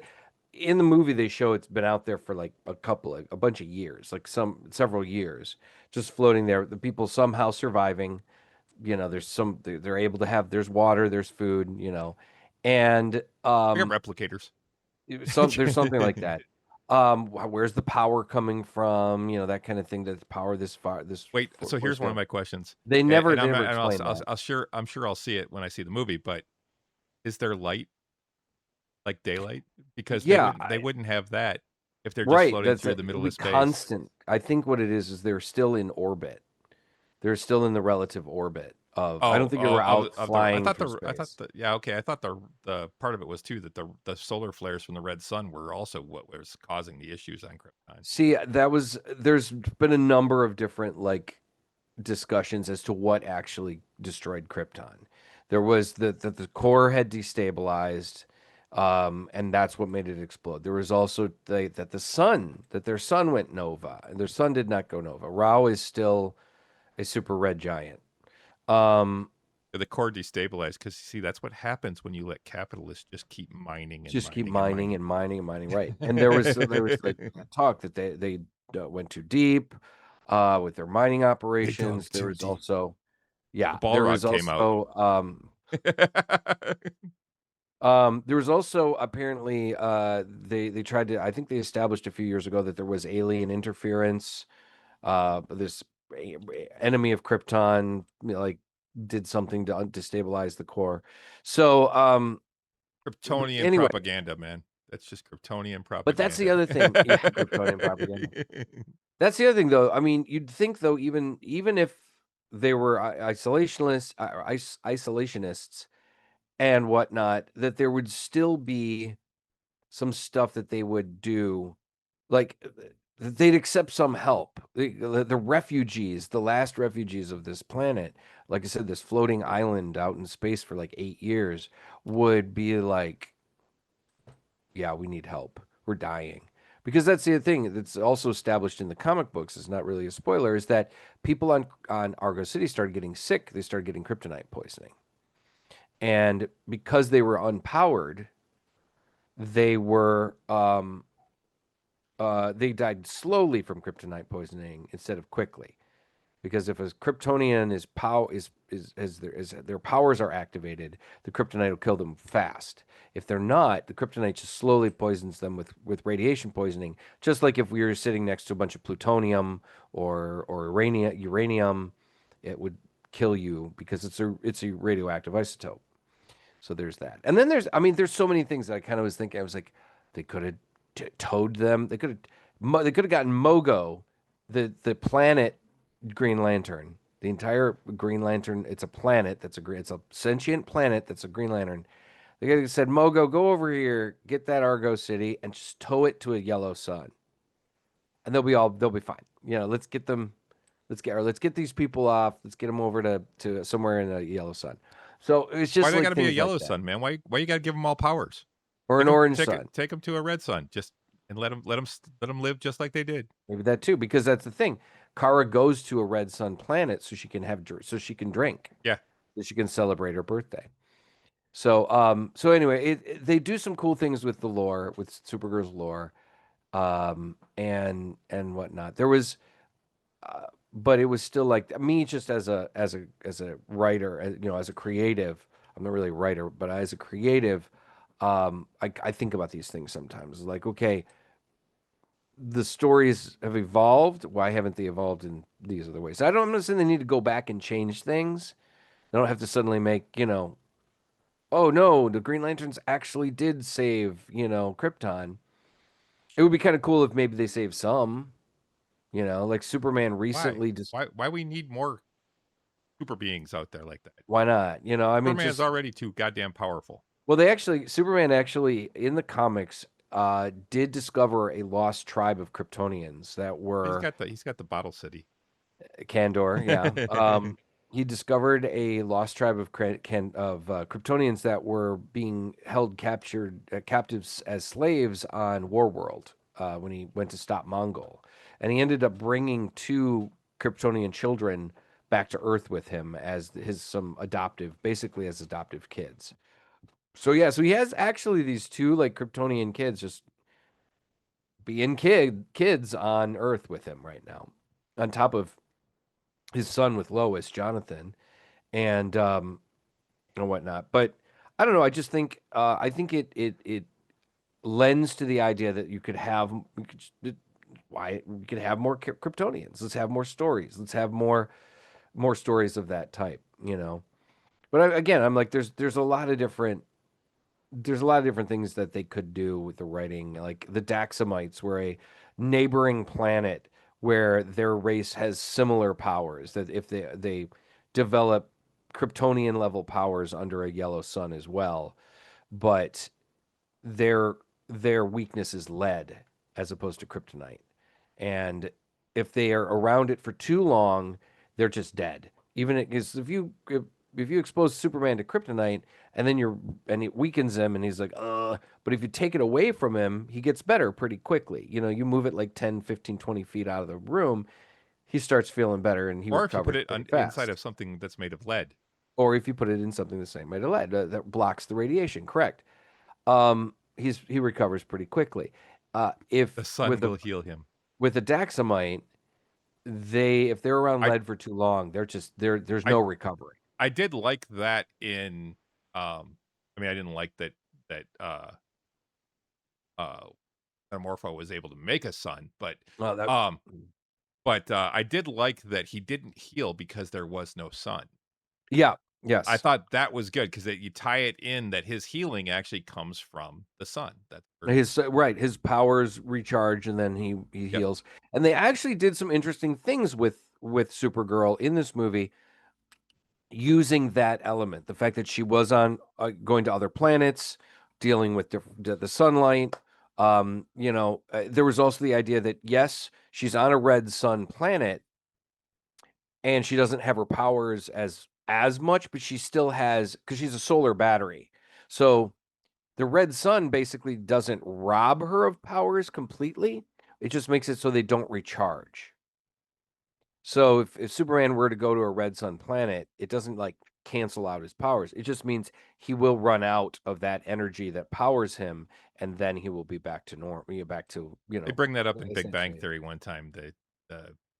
in the movie they show it's been out there for like a bunch of years, like several years, just floating there. The people somehow surviving. They're able to there's water, there's food, and I got replicators. there's something like that. Where's the power coming from? That kind of thing. That power this. Wait, so force here's one of field. my questions. They A- never and they I'm never and explain that. I'm sure I'll see it when I see the movie. But is there light, like daylight? Because Yeah, they wouldn't have that if they're just right. floating That's through the it'll middle be of space. constant. I think what it is they're still in orbit. They're still in the relative orbit of. I don't think they were out Of the flying through I thought space. yeah, okay. I thought the part of it was too that the solar flares from the red sun were also what was causing the issues on Krypton. See, there's been a number of different like discussions as to what actually destroyed Krypton. There was that the core had destabilized, and that's what made it explode. There was also that their sun went nova, and their sun did not go nova. Rao is still a super red giant. Um, The core destabilized because see that's what happens when you let capitalists just keep mining and just keep mining and mining mining. and mining and mining, right? And there was like talk that they went too deep with their mining They dug operations. There too was deep. also The yeah, Balrog came out. there was also apparently they tried to, I think they established a few years ago that there was alien interference. This enemy of Krypton like did something to destabilize the core. So Kryptonian anyway, propaganda, man. That's just Kryptonian but that's the propaganda. other thing. Yeah, Kryptonian propaganda. That's the other thing, though. I mean, you'd think though, even if they were isolationists and whatnot, that there would still be some stuff that they would do, like they'd accept some help. The refugees, the last refugees of this planet, like I said, this floating island out in space for like 8 years, would be like, yeah, we need help. We're dying. Because that's the other thing that's also established in the comic books, is not really a spoiler, is that people on Argo City started getting sick. They started getting kryptonite poisoning. And because they were unpowered, they were they died slowly from kryptonite poisoning instead of quickly. Because if a Kryptonian is their powers are activated, the kryptonite will kill them fast. If they're not, the kryptonite just slowly poisons them with radiation poisoning. Just like if we were sitting next to a bunch of plutonium or uranium, it would kill you because it's a radioactive isotope. So there's that. And then there's so many things that I kind of was thinking. I was like, they could have towed them. They could have gotten Mogo, the planet Green Lantern, the entire Green Lantern. It's a planet it's a sentient planet that's a Green Lantern. They could have said, Mogo, go over here, get that Argo City, and just tow it to a yellow sun, and they'll be fine. Let's get them. Let's get these people off. Let's get them over to somewhere in a yellow sun. So it's Why just they got like to be a things like yellow that, sun, man? Why you got to give them all powers? or an orange sun. Take them to a red sun, just and let them live just like they did. Maybe that too, because that's the thing. Kara goes to a red sun planet so she can drink, Yeah. so she can celebrate her birthday. So anyway, they do some cool things with the lore, with Supergirl's lore, and whatnot. There was, but it was still like me, just as a writer, as a creative. I'm not really a writer, but as a creative, I think about these things sometimes. Like, okay, the stories have evolved. Why haven't they evolved in these other ways? I'm not saying they need to go back and change things. They don't have to suddenly make, oh no, the Green Lanterns actually did save, Krypton. It would be kind of cool if maybe they saved some, like Superman Why? recently just Why we need more super beings out there like that? why not? I mean Superman's just already too goddamn powerful. well Superman actually in the comics did discover a lost tribe of Kryptonians that were He's got the bottle city. Kandor, yeah. He discovered a lost tribe of Kryptonians that were being held captives as slaves on Warworld when he went to stop Mongol, and he ended up bringing two Kryptonian children back to Earth with him as basically as adoptive kids. So yeah, so he has actually these two like Kryptonian kids just being kids on Earth with him right now, on top of his son with Lois, Jonathan, and whatnot. But I don't know. I think it lends to the idea that we could have more Kryptonians. Let's have more stories. Let's have more stories of that type. But again, I'm like, there's a lot of different things that they could do with the writing. Like the Daxamites were a neighboring planet where their race has similar powers. That if they develop Kryptonian level powers under a yellow sun as well, but their their weakness is lead as opposed to kryptonite. And if they are around it for too long, they're just dead. Even because if you expose Superman to kryptonite and it weakens him and he's like, but if you take it away from him, he gets better pretty quickly. You move it like 10, 15, 20 feet out of the room, he starts feeling better and he Or if you put recovers it pretty inside fast. of something that's made of lead. Or if you put it in something the same way to lead that blocks the radiation, correct? He recovers pretty quickly. The If sun will heal him. with a Daxamite, if they're around I lead for too long, there's I no recovery. I did like that in I mean I didn't like that uh Metamorpho was able to make a son, Well, that um I did like that he didn't heal because there was no sun. yeah, I yes. thought that was good because you tie it in that his healing actually comes from the sun. That's His powers recharge and then he yep. heals. And they actually did some interesting things with Supergirl in this movie using that element. The fact that she was on going to other planets, dealing with the sunlight. There was also the idea that yes, she's on a red sun planet, and she doesn't have her powers as much, but she still has because she's a solar battery. So the red sun basically doesn't rob her of powers completely. It just makes it so they don't recharge. So if Superman were to go to a red sun planet, it doesn't like cancel out his powers. It just means he will run out of that energy that powers him, and then he will be back to normal. Back to They bring that up in Big Bang essentially. Theory one time.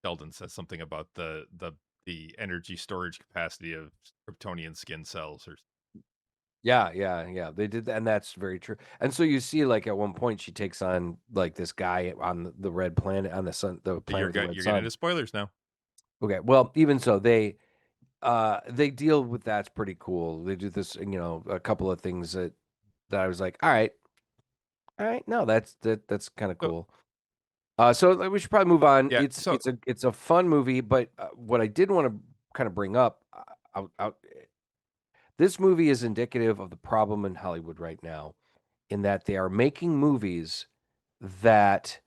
Sheldon says something about the energy storage capacity of Kryptonian skin cells or Yeah. They did that, and that's very true. And so you see, like at one point, she takes on like this guy on the red planet on the sun, the planet with the red you're getting sun. into spoilers now. Okay, well, even so, they deal with that's pretty cool. They do this, a couple of things that I was like, all right, no, that's kind of So cool. So we should probably move on. yeah, It's a fun movie, but what I did want to kind of bring up, this movie is indicative of the problem in Hollywood right now, in that they are making movies that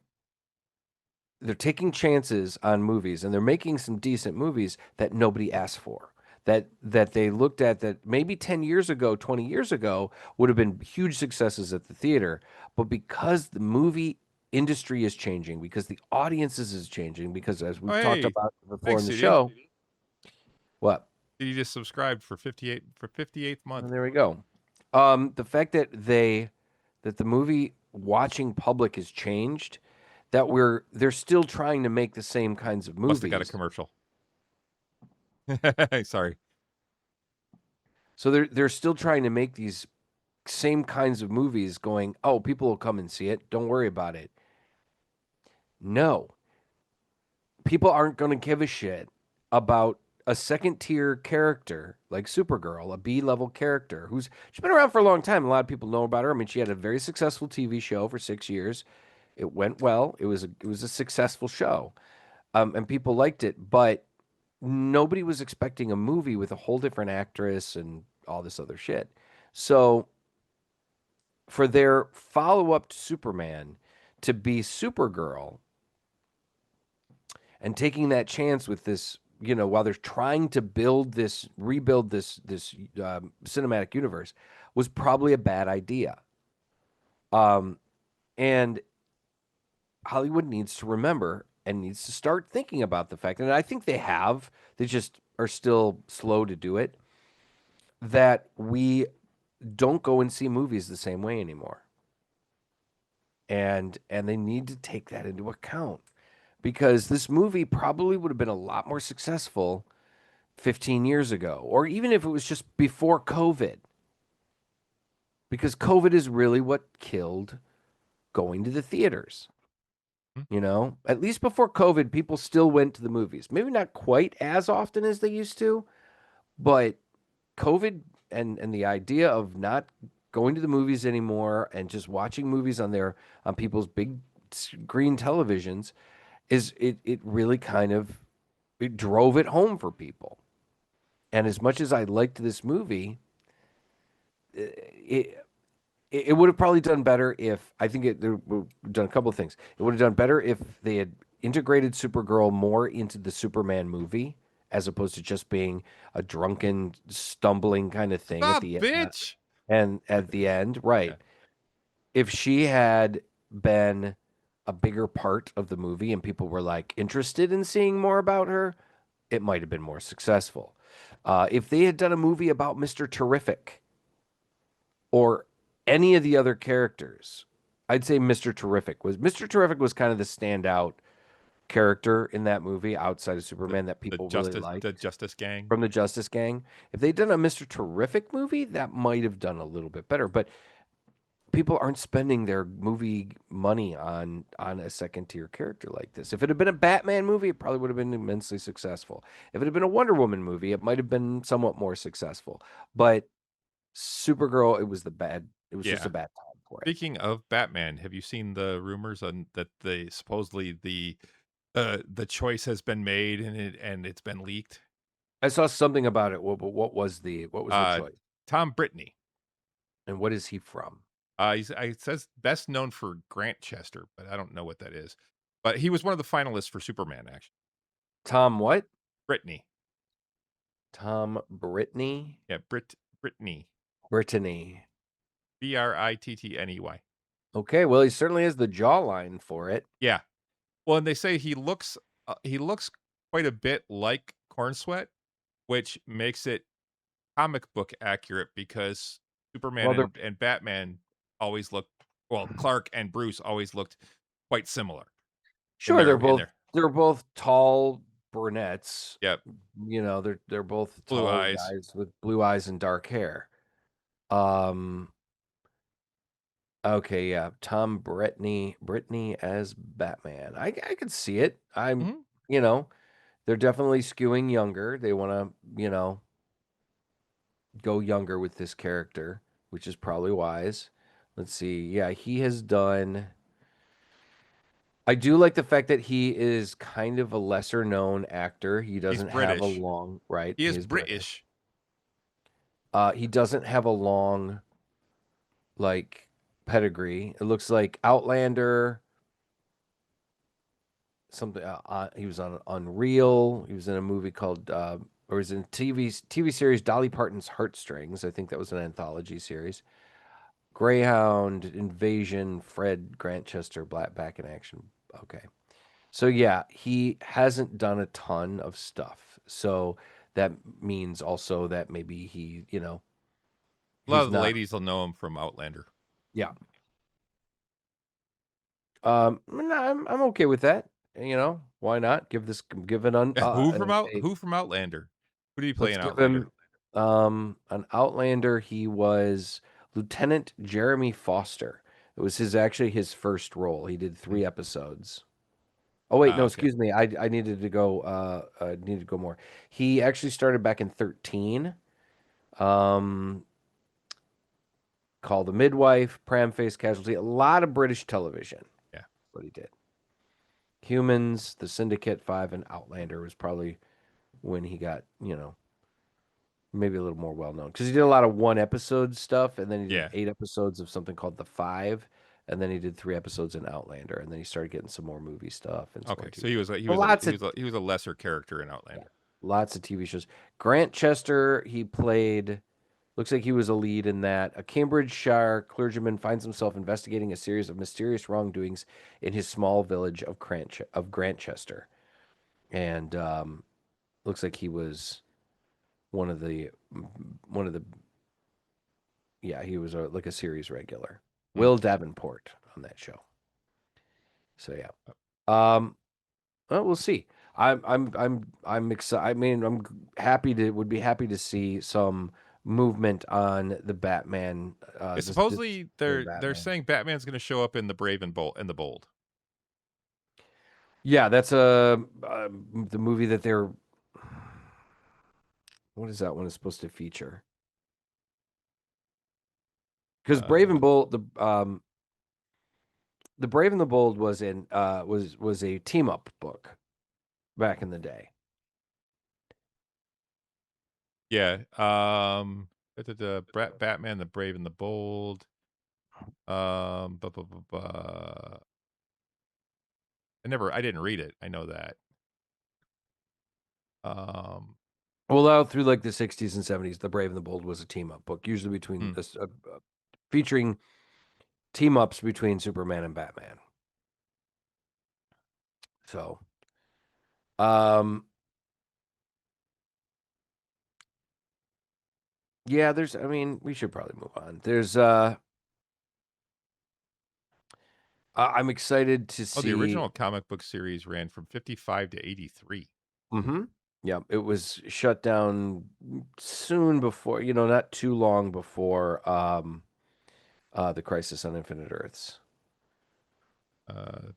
they're taking chances on movies, and they're making some decent movies that nobody asked for. That they looked at that maybe 10 years ago, 20 years ago would have been huge successes at the theater, but because the movie industry is changing, because the audiences is changing, because as oh we've talked hey, about before thanks, in the CD. show, what? CD just subscribed for 58th month. And there we go. The fact that the movie watching public has changed, that they're still trying to make the same kinds of Must have got a movies. commercial. Sorry. So they're still trying to make these same kinds of movies going, oh, people will come and see it. Don't worry about it. No, people aren't going to give a shit about a second tier character like Supergirl, a B level character she's been around for a long time. A lot of people know about her. I mean, she had a very successful TV show for 6 years. It went well. It was a successful show, and people liked it. But nobody was expecting a movie with a whole different actress and all this other shit. So for their follow up to Superman to be Supergirl and taking that chance with this, while they're trying to rebuild this cinematic universe, was probably a bad idea. And Hollywood needs to remember and needs to start thinking about the fact, and I think they just are still slow to do it, that we don't go and see movies the same way anymore. And they need to take that into account, because this movie probably would have been a lot more successful 15 years ago, or even if it was just before COVID, because COVID is really what killed going to the theaters. At least before COVID, people still went to the movies. Maybe not quite as often as they used to, but COVID and the idea of not going to the movies anymore and just watching movies on people's big screen televisions it really kind of it drove it home for people. And as much as I liked this movie, it would have probably done better if they would have done a couple of things. It would have done better if they had integrated Supergirl more into the Superman movie, as opposed to just being a drunken, stumbling kind of thing at the bitch. And at the end, right? Yeah. If she had been a bigger part of the movie and people were like interested in seeing more about her, it might have been more successful. If they had done a movie about Mr. Terrific or any of the other characters, I'd say Mr. Terrific was kind of the standout character in that movie outside of Superman that people really liked. The Justice Gang. From the Justice Gang. If they'd done a Mr. Terrific movie, that might have done a little bit better. But people aren't spending their movie money on a second tier character like this. If it had been a Batman movie, it probably would have been immensely successful. If it had been a Wonder Woman movie, it might have been somewhat more successful. But Supergirl, it was just a bad time for it. Speaking of Batman, have you seen the rumors on that they supposedly the choice has been made and it's been leaked? I saw something about it. But what was the choice? Tom Brittany. And what is he from? It says best known for Grantchester, but I don't know what that is. But he was one of the finalists for Superman, actually. Tom what? Brittany. Tom Brittany? Yeah, Brittany. Brittany. Brittney. Okay, well, he certainly has the jawline for it. Yeah. Well, and they say he looks quite a bit like Corn Sweat, which makes it comic book accurate because Superman and Batman always looked, Clark and Bruce always looked quite similar. Sure, they're both tall brunettes. Yep. They're both blue tall eyes. guys with blue eyes and dark hair. Okay, yeah. Tom Brittany as Batman. I could see it. They're definitely skewing younger. They want to, go younger with this character, which is probably wise. Let's see. Yeah, he has done. I do like the fact that he is kind of a lesser known actor. He doesn't have a long, right? He is British. He doesn't have a long, like, pedigree. It looks like Outlander. Something. He was on Unreal. He was in a movie called, or was in TV series Dolly Parton's Heartstrings. I think that was an anthology series. Greyhound, Invasion, Fred Grantchester, Back in Action. Okay. So yeah, he hasn't done a ton of stuff. So that means also that maybe he, a lot of the ladies will know him from Outlander. Yeah. I'm okay with that. Why not give an who from Outlander? Who did he play in Outlander? On Outlander, he was Lieutenant Jeremy Foster. It was his first role. He did 3 episodes. Oh wait, no, Okay. excuse me. I needed to go needed to go more. He actually started back in 13. Called The Midwife, Pram Face Casualty, a lot of British television. Yeah. That's what he did. Humans, The Syndicate 5, and Outlander was probably when he got, maybe a little more well known. Because he did a lot of 1 episode stuff, and then he did Yeah. 8 episodes of something called The Five, and then he did 3 episodes in Outlander, and then he started getting some more movie stuff and some more Okay. So TV. he was a lesser character in Outlander. Lots of TV shows. Grant Chester, he played. Looks like he was a lead in that. A Cambridgeshire clergyman finds himself investigating a series of mysterious wrongdoings in his small village of Grantchester, and looks like he was one of the. Yeah, he was like a series regular. Will Davenport on that show. So yeah, well, we'll see. I'm excited. I mean, would be happy to see some movement on the Batman. Supposedly they're Batman. saying Batman's going to show up in the Brave and Bold. Yeah, that's the movie that they're. What is that one is supposed to feature? Because Brave and Bold, the Brave and the Bold was a team up book back in the day. Yeah. Batman, the Brave and the Bold. I didn't read it. I know that. Well, out through like the 60s and 70s, The Brave and the Bold was a team up book, usually between featuring team ups between Superman and Batman. So, yeah, we should probably move on. There's I'm excited to see. The original comic book series ran from 55 to 83. Mm-hmm. Yeah, it was shut down soon before, not too long before the Crisis on Infinite Earths.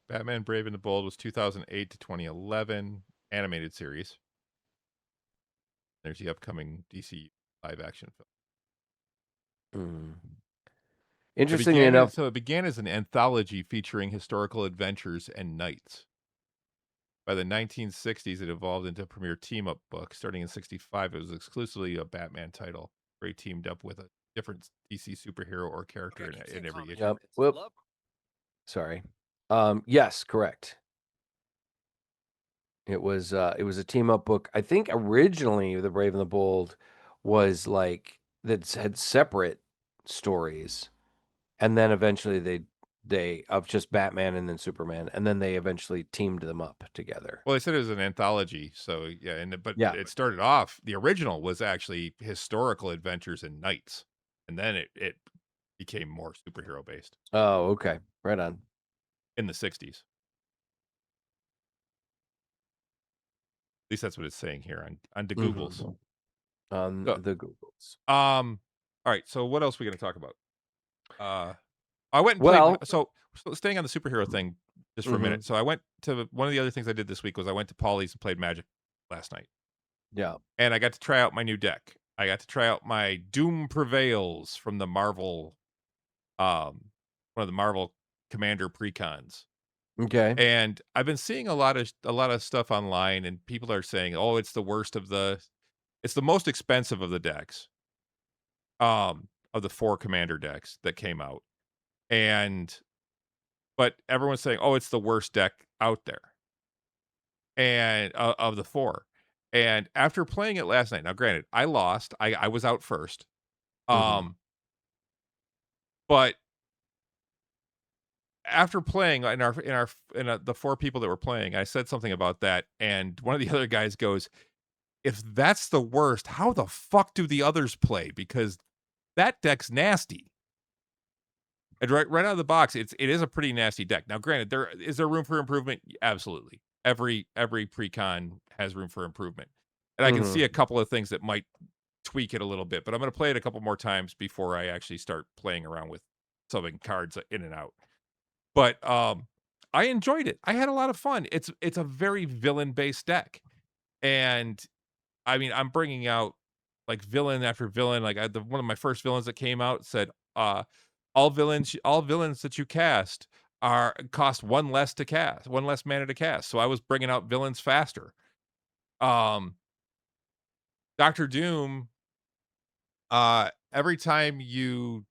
Batman Brave and the Bold was 2008 to 2011 animated series. There's the upcoming DCU live action film. Interestingly enough, it began as an anthology featuring historical adventures and knights. By the 1960s, it evolved into a premier team-up book. Starting in 65, it was exclusively a Batman title, where he teamed up with a different DC superhero or character in every issue. Yep. Well, sorry. Yes, correct. It was a team-up book. I think originally The Brave and the Bold was like that had separate stories, and then eventually they of just Batman and then Superman, and then they eventually teamed them up together. Well, they said it was an anthology, so yeah, it started off. The original was actually historical adventures and knights, and then it became more superhero based. Oh, okay, right on. In the 60s, at least that's what it's saying here on the Googles. On the Googles. All right. So what else are we going to talk about? I went and played. So staying on the superhero thing just for a minute. So I went to one of the other things I did this week was I went to Paulie's and played Magic last night. Yeah. And I got to try out my new deck. I got to try out my Doom Prevails from the Marvel, one of the Marvel Commander precons. Okay. And I've been seeing a lot of stuff online, and people are saying, "Oh, it's the most expensive of the decks." Of the 4 Commander decks that came out. But everyone's saying, "Oh, it's the worst deck out there." And of the 4. And after playing it last night, now granted, I lost. I was out first. But after playing the 4 people that were playing, I said something about that, and one of the other guys goes, "If that's the worst, how the fuck do the others play? Because that deck's nasty." And right out of the box, it is a pretty nasty deck. Now, granted, is there room for improvement? Absolutely. Every precon has room for improvement, and I can see a couple of things that might tweak it a little bit, but I'm going to play it a couple more times before I actually start playing around with subbing cards in and out. But I enjoyed it. I had a lot of fun. It's a very villain based deck, and I mean, I'm bringing out like villain after villain. Like one of my first villains that came out said, all villains that you cast cost one less to cast, one less mana to cast. So I was bringing out villains faster. Doctor Doom, every time you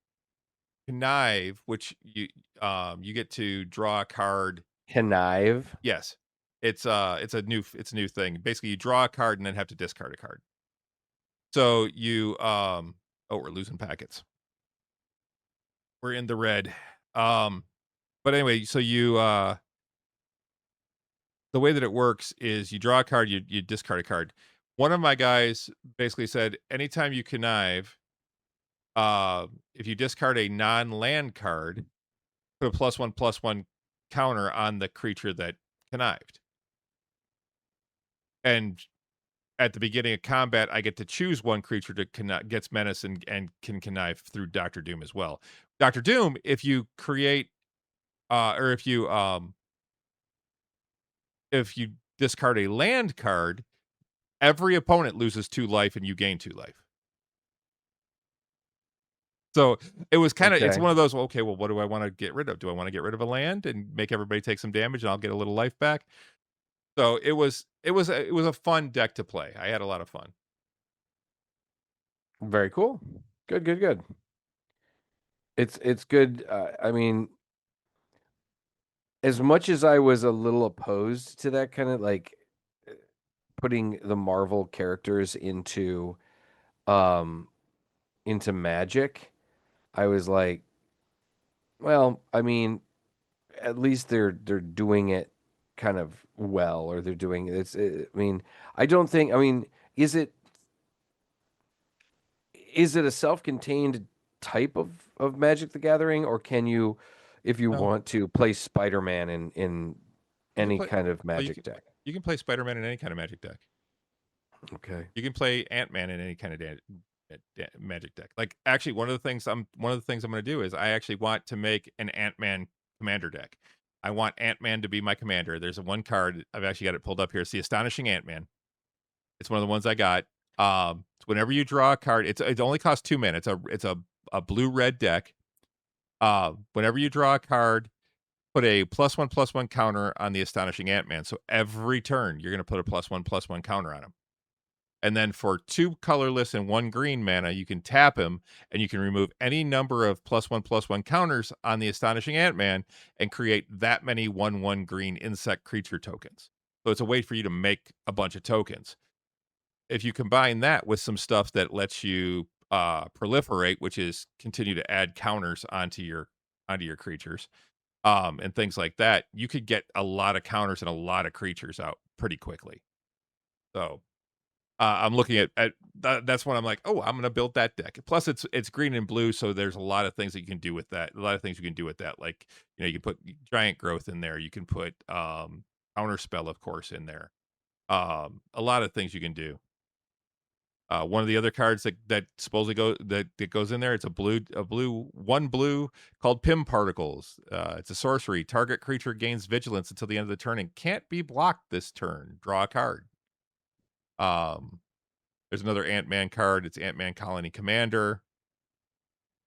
connive, which you get to draw a card. Connive. Yes. It's a new thing. Basically you draw a card and then have to discard a card. So you oh, we're losing packets. We're in the red. But anyway, so you the way that it works is you draw a card, you discard a card. One of my guys basically said anytime you connive, if you discard a non-land card, put a +1/+1 counter on the creature that connived. And at the beginning of combat, I get to choose one creature to gets menace and can connive through Doctor Doom as well. Doctor Doom, if you create or if you discard a land card, every opponent loses 2 life and you gain 2 life. So it was kind of it's Okay. one of those, okay, well, what do I want to get rid of? Do I want to get rid of a land and make everybody take some damage and I'll get a little life back? So it was a fun deck to play. I had a lot of fun. Very cool. Good. It's good. I mean, as much as I was a little opposed to that kind of like putting the Marvel characters into Magic, I was like, well, I mean, at least they're doing it kind of well, or they're doing it. I mean, I don't think. I mean, is it a self-contained type of Magic the Gathering, or can you, if you No. want to, play Spider-Man in any kind of Magic deck? You can play Spider-Man in any kind of Magic deck. Okay. You can play Ant-Man in any kind of Magic deck. Like actually, one of the things I'm going to do is I actually want to make an Ant-Man commander deck. I want Ant-Man to be my commander. There's one card I've actually got it pulled up here. It's the Astonishing Ant-Man. It's one of the ones I got. Whenever you draw a card, it only costs 2 mana. It's a blue-red deck. Whenever you draw a card, put a +1/+1 counter on the Astonishing Ant-Man. So every turn, you're going to put a +1/+1 counter on him. And then for 2 colorless and 1 green mana, you can tap him and you can remove any number of +1/+1 counters on the Astonishing Ant-Man and create that many 1/1 green insect creature tokens. So it's a way for you to make a bunch of tokens. If you combine that with some stuff that lets you proliferate, which is continue to add counters onto your creatures, and things like that, you could get a lot of counters and a lot of creatures out pretty quickly. So I'm looking at that's when I'm like, oh, I'm going to build that deck. Plus, it's green and blue, so there's a lot of things that you can do with that. A lot of things you can do with that, like you can put giant growth in there. You can put counter spell, of course, in there. A lot of things you can do. One of the other cards that supposedly that goes in there, it's a blue called Pim Particles. It's a sorcery. Target creature gains vigilance until the end of the turn and can't be blocked this turn. Draw a card. There's another Ant-Man card. It's Ant-Man Colony Commander.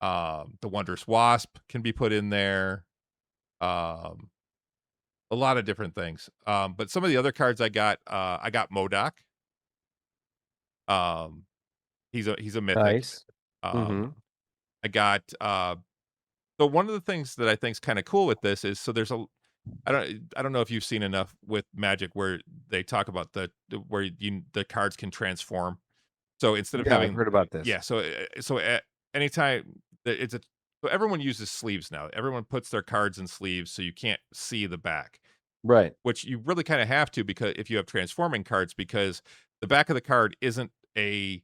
The Wondrous Wasp can be put in there. A lot of different things. But some of the other cards I got MODOK. He's a mythic. Nice. I got so one of the things that I think is kind of cool with this is, so there's I don't know if you've seen enough with Magic where they talk about the cards can transform. So instead of having I've heard about this. Yeah, so at anytime that so everyone uses sleeves now. Everyone puts their cards in sleeves so you can't see the back. Right. Which you really kind of have to, because if you have transforming cards, because the back of the card isn't the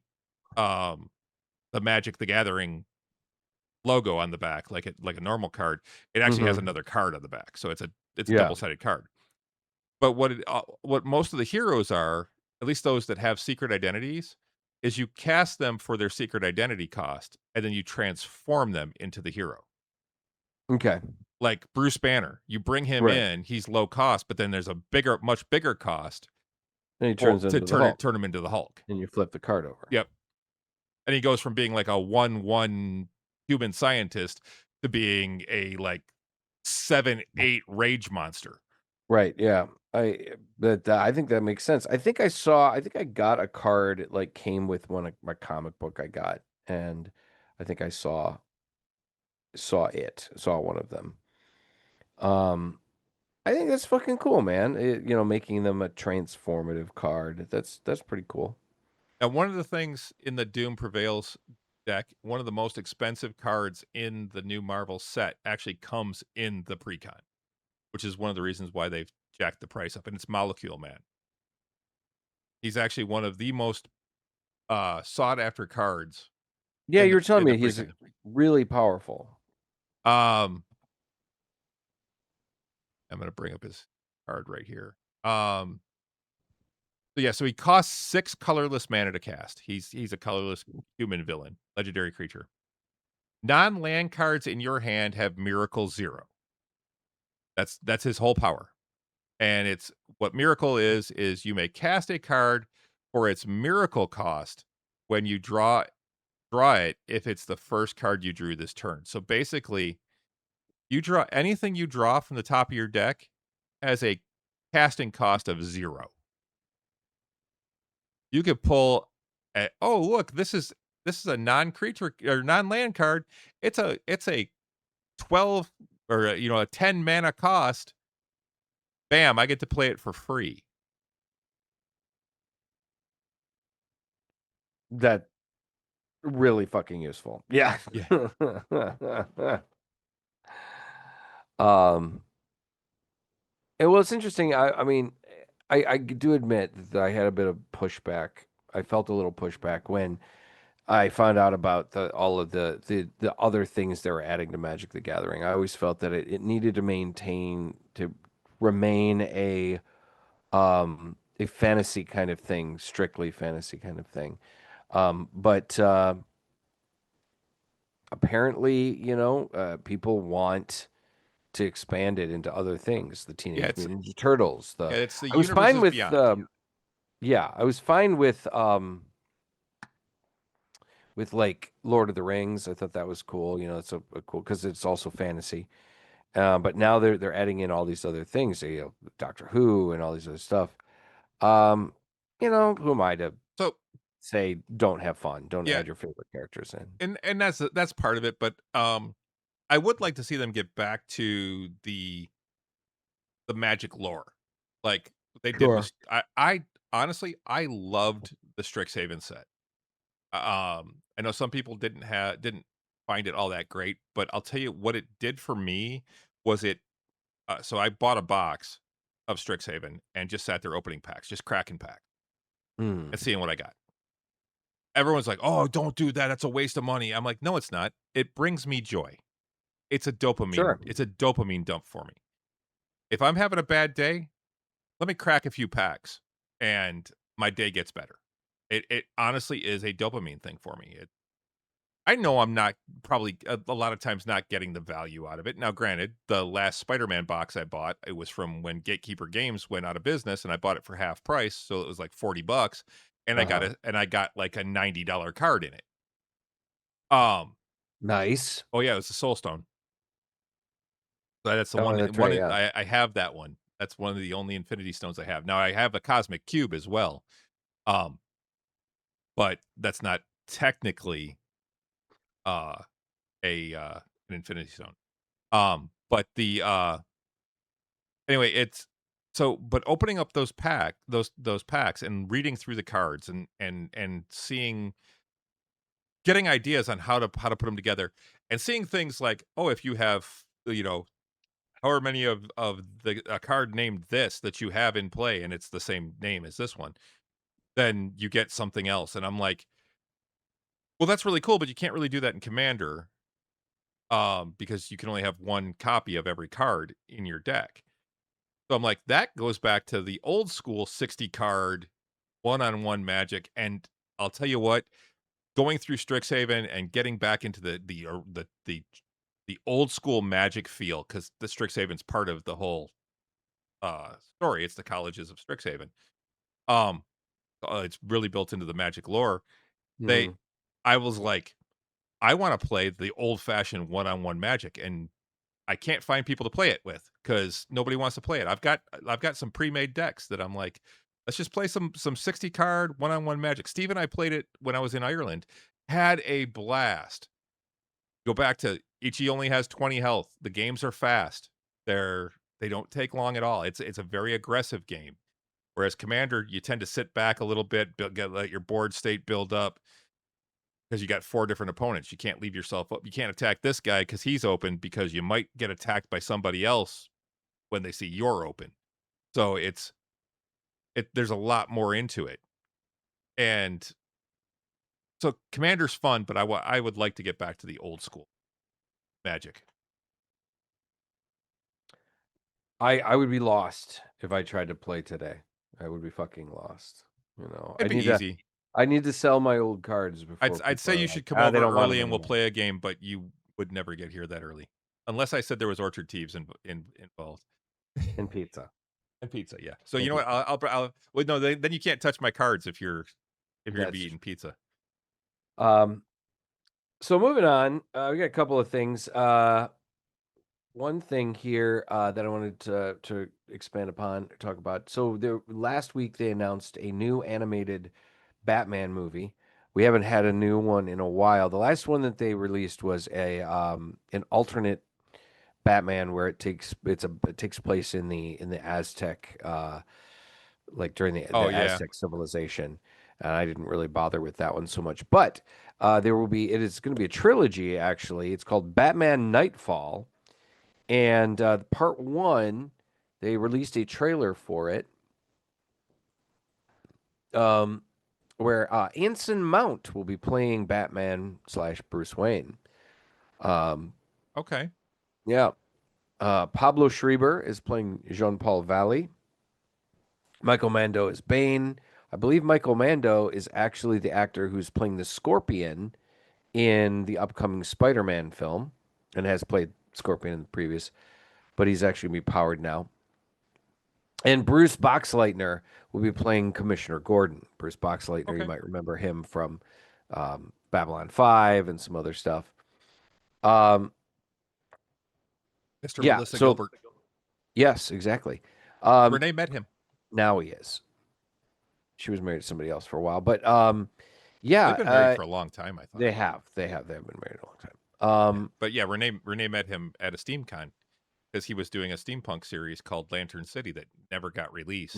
Magic the Gathering logo on the back like a normal card. It actually has another card on the back. So it's a double-sided card. But what most of the heroes are, at least those that have secret identities, is you cast them for their secret identity cost, and then you transform them into the hero. Okay. Like Bruce Banner, you bring him Right. in, he's low cost, but then there's a much bigger cost And he turns to into the Hulk, turn him into the Hulk. and you flip the card over. Yep. And he goes from being like a 1/1 human scientist to being a like 7/8 rage monster. Right. Yeah. I think that makes sense. I think I got a card. It like came with one of my comic book I got, and I think I saw one of them. I think that's fucking cool, man. Making them a transformative card. That's pretty cool. And one of the things in the Doom Prevails deck, one of the most expensive cards in the new Marvel set actually comes in the precon, which is one of the reasons why they've jacked the price up, and it's Molecule Man. He's actually one of the most sought after cards. Yeah, you were telling in the me he's precon. really powerful. I'm gonna bring up his card right here. So he costs 6 colorless mana to cast. He's a colorless human villain, legendary creature. Non-land cards in your hand have Miracle 0. That's his whole power. And it's what Miracle is you may cast a card for its miracle cost when you draw it if it's the first card you drew this turn. So basically, you draw anything you draw from the top of your deck has a casting cost of 0. You could pull look, this is a non-creature or non-land card. It's a 12 or a 10 mana cost. Bam, I get to play it for free. That really fucking useful. Yeah. Yeah. It was interesting. I mean, I do admit that I had a bit of pushback. I felt a little pushback when I found out about all of the other things they were adding to Magic the Gathering. I always felt that it needed to remain a fantasy kind of thing, strictly fantasy kind of thing. But apparently, people want to expand it into other things. The Teenage Mutant Ninja Turtles. It's the I was fine with beyond. I was fine with like Lord of the Rings. I thought that was cool. It's a cool because it's also fantasy. But now they're adding in all these other things. Doctor Who and all these other stuff. Who am I to say don't have fun? Don't add your favorite characters in. And that's part of it. But I would like to see them get back to the Magic lore, like they did. With, I honestly I loved the Strixhaven set. I know some people didn't find it all that great, but I'll tell you what it did for me was it. So I bought a box of Strixhaven and just sat there opening packs, just cracking packs and seeing what I got. Everyone's like, "Oh, don't do that. That's a waste of money." I'm like, "No, it's not. It brings me joy. It's a dopamine. Sure. It's a dopamine dump for me. If I'm having a bad day, let me crack a few packs and my day gets better." It honestly is a dopamine thing for me. I know I'm not probably a lot of times not getting the value out of it. Now, granted, the last Spider-Man box I bought, it was from when Gatekeeper Games went out of business, and I bought it for half price, so it was like $40, and I got like a $90 card in it. Nice. Oh yeah, it was the Soul Stone. So that's the one. That's right, yeah. I have that one. That's one of the only Infinity Stones I have. Now I have a Cosmic Cube as well. But that's not technically an Infinity Stone. But the anyway, it's so but opening up those packs and reading through the cards and seeing getting ideas on how to put them together and seeing things like, oh, if you have however many of a card named this that you have in play and it's the same name as this one, then you get something else. And I'm like, well, that's really cool, but you can't really do that in Commander because you can only have one copy of every card in your deck. So I'm like, that goes back to the old school 60 card one-on-one Magic, and I'll tell you what, going through Strixhaven and getting back into the old school Magic feel, because the Strixhaven's part of the whole story. It's the colleges of Strixhaven. Um, it's really built into the Magic lore. They, Mhm. I was like, I want to play the old fashioned one-on-one Magic, and I can't find people to play it with because nobody wants to play it. I've got some pre-made decks that I'm like, let's just play some 60 card one-on-one Magic. Steve and I played it when I was in Ireland, had a blast. Go back to Ichi only has 20 health. The games are fast. They don't take long at all. It's a very aggressive game. Whereas Commander, you tend to sit back a little bit, let your board state build up because you got 4 different opponents. You can't leave yourself up. You can't attack this guy because he's open, because you might get attacked by somebody else when they see you're open. So there's a lot more into it. And so Commander's fun, but I would like to get back to the old school Magic. I would be lost if I tried to play today. I would be fucking lost. It'd be easy. I need to sell my old cards before. I'd say people you are should like, come "Ah, over they don't want early them and we'll anymore." play a game, but you would never get here that early. Unless I said there was Orchard Thieves involved. And pizza. And pizza, yeah. So And you know what? I'll well, no, then you can't touch my cards if you're gonna That's be true. eating pizza. So moving on, we got a couple of things. One thing here that I wanted to expand upon, talk about. So last week they announced a new animated Batman movie. We haven't had a new one in a while. The last one that they released was an alternate Batman where it takes place in the Aztec like during the Oh, yeah. Aztec civilization. And I didn't really bother with that one so much. But it is going to be a trilogy actually. It's called Batman Nightfall. And part 1, they released a trailer for it. Where Anson Mount will be playing Batman / Bruce Wayne. Okay. Yeah. Pablo Schreiber is playing Jean-Paul Valley. Michael Mando is Bane. I believe Michael Mando is actually the actor who's playing the Scorpion in the upcoming Spider-Man film and has played Scorpion in the previous, but he's actually going to be powered now. And Bruce Boxleitner will be playing Commissioner Gordon. Bruce Boxleitner, Okay. you might remember him from Babylon 5 and some other stuff. Mr. Yeah, Melissa Gilbert. Yes, exactly. Renee met him. Now he is. She was married to somebody else for a while, but yeah, They've been married for a long time, I thought. They have been married a long time. But yeah, Renee met him at a SteamCon because he was doing a steampunk series called Lantern City that never got released.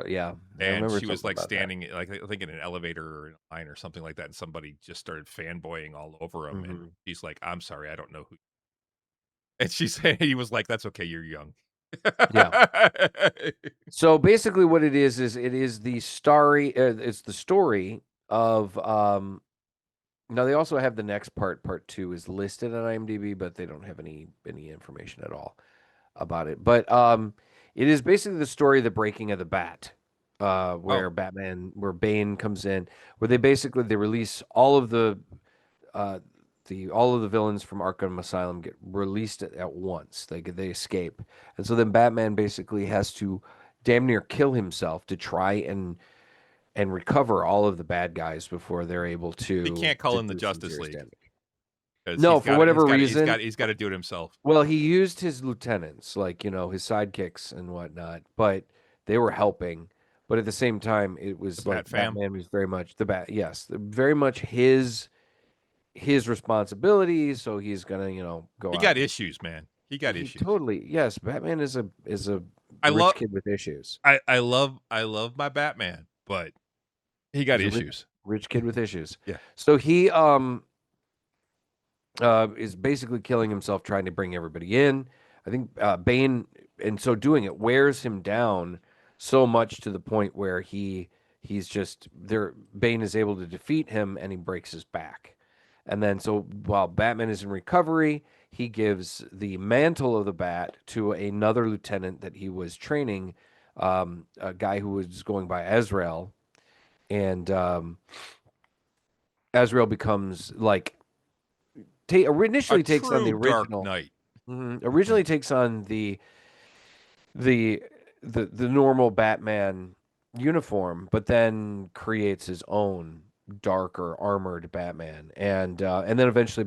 Yeah. And she was like standing, like I think in an elevator or in a line or something like that, and somebody just started fanboying all over him. And she's like, "I'm sorry, I don't know who." And she said, he was like, "That's okay, you're young." Yeah. So basically, what it is it is the story. It's the story of. Now they also have the next part. Part 2 is listed on IMDb, but they don't have any information at all about it. But it is basically the story of the breaking of the Bat, where Bane comes in, where they release all of the villains from Arkham Asylum get released at once. They escape, and so then Batman basically has to damn near kill himself to try and recover all of the bad guys before they're able to. He can't call in the Justice League. No, for whatever reason, he's got to do it himself. Well, he used his lieutenants, like his sidekicks and whatnot, but they were helping. But at the same time, it was like Batman was very much very much his responsibility. So he's gonna go. He got issues, man. He got issues. Totally, yes. Batman is a rich kid with issues. I love my Batman, but he got issues. Rich kid with issues. Yeah. So he is basically killing himself trying to bring everybody in. I think Bane, and so doing it, wears him down so much to the point where he's just there. Bane is able to defeat him, and he breaks his back. And then so while Batman is in recovery, he gives the mantle of the Bat to another lieutenant that he was training, a guy who was going by Azrael, and Azrael becomes like A initially takes on the true Dark original. Knight. Originally takes on the the normal Batman uniform, but then creates his own darker armored Batman, and then eventually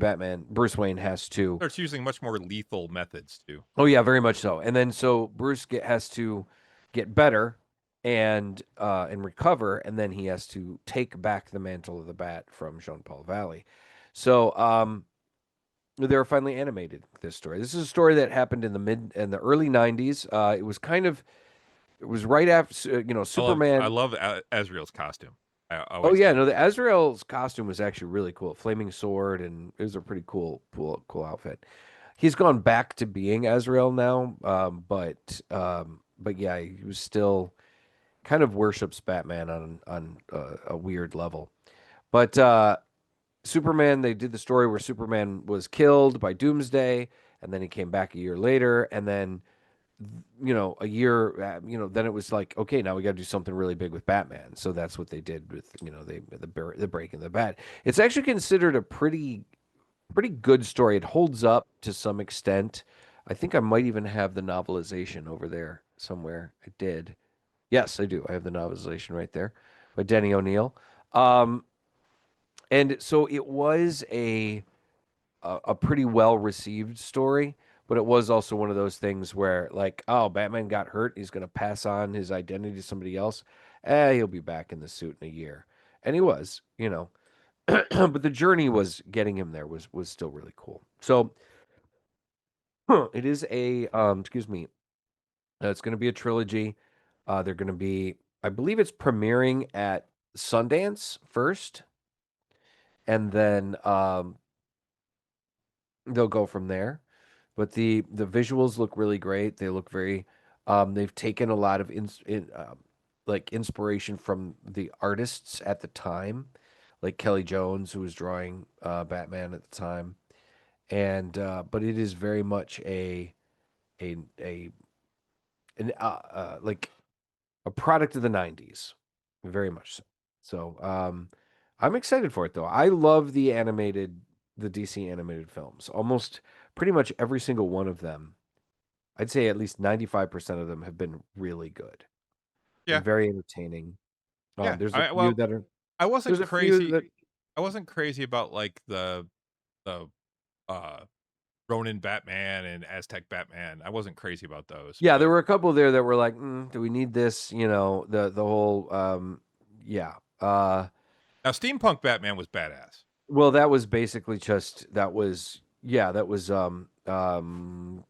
Bruce Wayne has to. Starts using much more lethal methods too. Oh yeah, very much so. And then so has to get better and recover, and then he has to take back the mantle of the Bat from Jean-Paul Valley. So they were finally animated this story. This is a story that happened in the early 90s. It was right after Superman. I love Azrael's costume. I Oh always yeah, did. no, the Azrael's costume was actually really cool. Flaming sword, and it was a pretty cool outfit. He's gone back to being Azrael now, but yeah, he was still kind of worships Batman on a weird level. But Superman, they did the story where Superman was killed by Doomsday, and then he came back a year later, and then a year, then it was like, okay, now we got to do something really big with Batman. So that's what they did with the Breaking the Bat. It's actually considered a pretty good story. It holds up to some extent. I think I might even have the novelization over there somewhere. I did. Yes, I do. I have the novelization right there by Denny O'Neil. And so it was a pretty well received story, but it was also one of those things where, like, oh, Batman got hurt, he's going to pass on his identity to somebody else. He'll be back in the suit in a year, and he was, but the journey was getting him there was still really cool. So it is excuse me, it's going to be a trilogy. They're going to be, I believe it's premiering at Sundance first, and then they'll go from there. But the visuals look really great. They look very. They've taken a lot of like inspiration from the artists at the time, like Kelly Jones, who was drawing Batman at the time, and but it is very much a like a product of the '90s, very much so. So I'm excited for it though. I love the DC animated films. Almost pretty much every single one of them. I'd say at least 95% of them have been really good Yeah, and very entertaining. yeah. There's a few that are I wasn't there's a few crazy. that I wasn't crazy about like the uh Ronin Batman and Aztec Batman. I wasn't crazy about those. yeah, there But were a couple there that were like, do we need this? The whole yeah. now Steampunk Batman was badass. Well, that was basically that was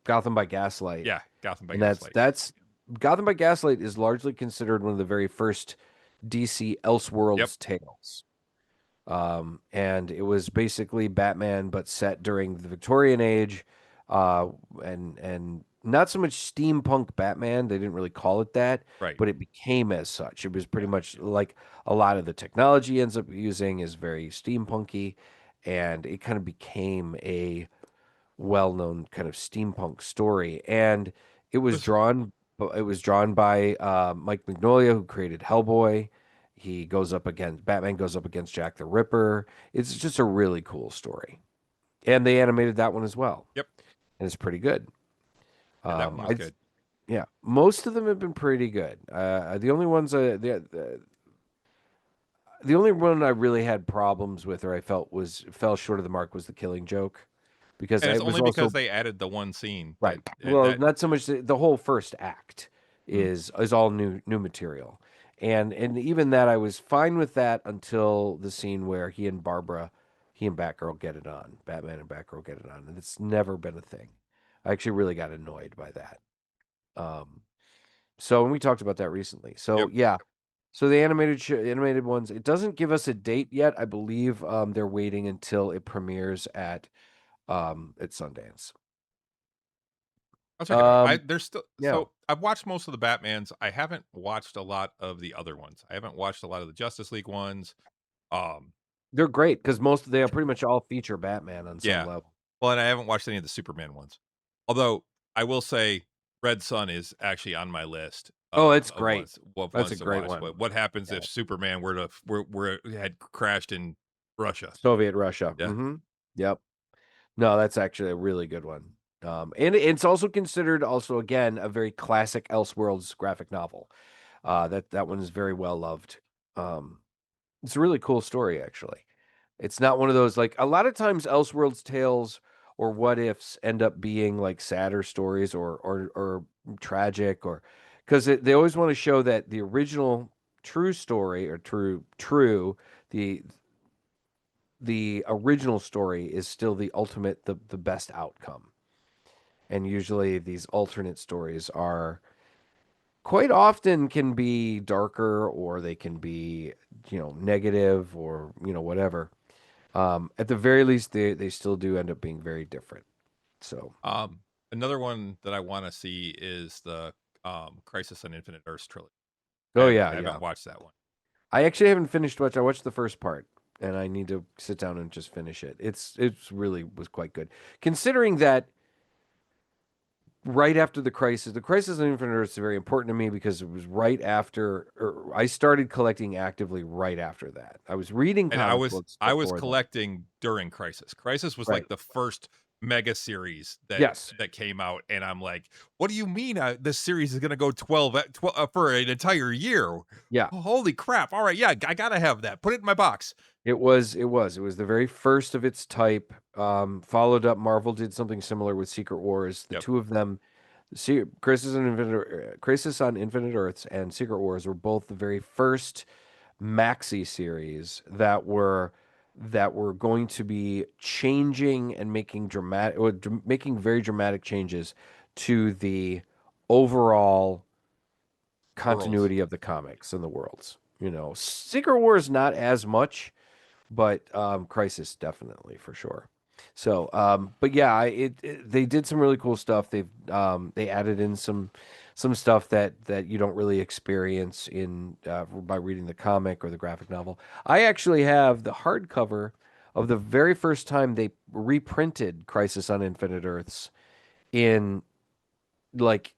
Gotham by Gaslight. Yeah, Gotham by And Gaslight. that's Gotham by Gaslight is largely considered one of the very first DC Yep. Elseworlds tales. And it was basically Batman, but set during the Victorian age, and not so much steampunk Batman. They didn't really call it that, Right. but it became as such. It was pretty Yeah. much like a lot of the technology he ends up using is very steampunky, and it kind of became a well-known kind of steampunk story. And it was Was drawn, it was drawn by Mike Mignola, who created Hellboy. Batman goes up against Jack the Ripper. It's just a really cool story. And they animated that one as well. Yep. And it's pretty good. Yeah, that one was good. Yeah, most of them have been pretty good. The only ones the only one I really had problems with, or I felt fell short of the mark, was The Killing Joke, because And it's it was only because also they added the one scene. right. That, Well, that not so much the whole first act mm, is all new material. And even that I was fine with that until the scene where he and Batgirl get it on. Batman and Batgirl get it on. And it's never been a thing. I actually really got annoyed by that. So and we talked about that recently. So yep. yeah. So the animated ones, it doesn't give us a date yet. I believe they're waiting until it premieres at Sundance. I'll check it out. Um, There's still yeah. I've watched most of the Batmans. I haven't watched a lot of the other ones. I haven't watched a lot of the Justice League ones. Um, They're great because they are pretty much all feature Batman on some yeah. level. Well, and I haven't watched any of the Superman ones. Although I will say Red Sun is actually on my list Oh, it's of great. ones That's a to great watch. one. What happens Yeah. if Superman were had crashed in Russia. Soviet Russia. Yeah. Yep. No, that's actually a really good one. And it's also considered again a very classic Elseworlds graphic novel. That one is very well loved. It's a really cool story, actually. It's not one of those, like, a lot of times Elseworlds tales or what ifs end up being like sadder stories or tragic, or because they always want to show that the original true story, or true the original story is still the ultimate, the best outcome. And usually these alternate stories are quite often can be darker, or they can be, negative, or, whatever. At the very least, they still do end up being very different. So, Another one that I want to see is the Crisis on Infinite Earths trilogy. oh I yeah, haven't watched that one. I actually haven't finished much. I watched the first part, and I need to sit down and just finish it. It's really was quite good, considering that right after the Crisis on Infinite Earths is very important to me because it was right after, or I started collecting actively right after that. I was reading And comic books I was before that. collecting during Crisis. Crisis was Right. like the first mega series that Yes. that came out, and I'm like, what do you mean this series is going to go 12 for an entire year? Yeah. Holy crap. All right, yeah, I got to have that. Put it in my box. It was the very first of its type. Followed up, Marvel did something similar with Secret Wars. The two of them, Crisis on Infinite Earths and Secret Wars, were both the very first maxi series that were going to be changing and making very dramatic changes to the overall continuity of the comics and the worlds. Secret Wars not as much, but Crisis definitely, for sure. So, but yeah, they did some really cool stuff. They added in some stuff that you don't really experience in by reading the comic or the graphic novel. I actually have the hardcover of the very first time they reprinted Crisis on Infinite Earths in, like,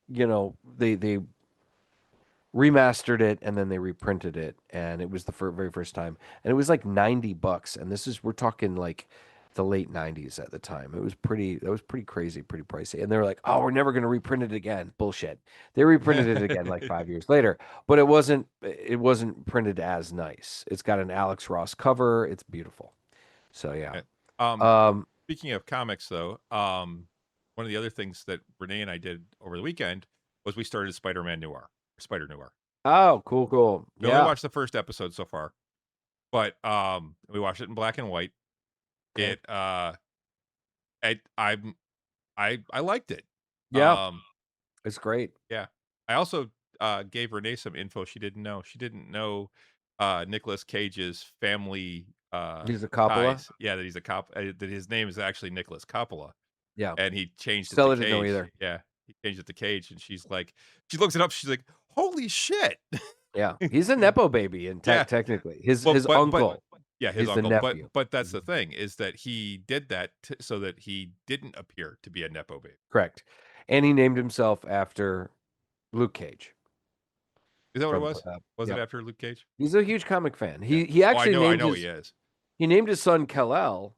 they remastered it and then they reprinted it, and it was the very first time, and it was like $90, and we're talking like the late 90s at the time. That was pretty crazy, pretty pricey. And they were like, oh, we're never going to reprint it again. Bullshit. They reprinted it again like 5 years later, but it wasn't printed as nice. It's got an Alex Ross cover. It's beautiful. So yeah. Speaking of comics, though, one of the other things that Renee and I did over the weekend was we started Spider Noir. Oh, cool. We only watched the first episode so far, but we watched it in black and white. Okay. I liked it. Yeah. It's great. Yeah. I also gave Renee some info she didn't know. She didn't know Nicolas Cage's family he's a Coppola. ties. Yeah, that he's a that his name is actually Nicholas Coppola. Yeah. And he changed Stella it to Cage. Didn't know either. Yeah. He changed it to Cage, and she looks it up, she's like, holy shit. Yeah. He's a Nepo baby, and technically. His uncle. Yeah, his uncle. The nephew. But that's the thing, is that he did that so that he didn't appear to be a Nepo baby. Correct. And he named himself after Luke Cage. Is that what it was? Was it after Luke Cage? He's a huge comic fan. He actually I know he is. He named his son Kal-El.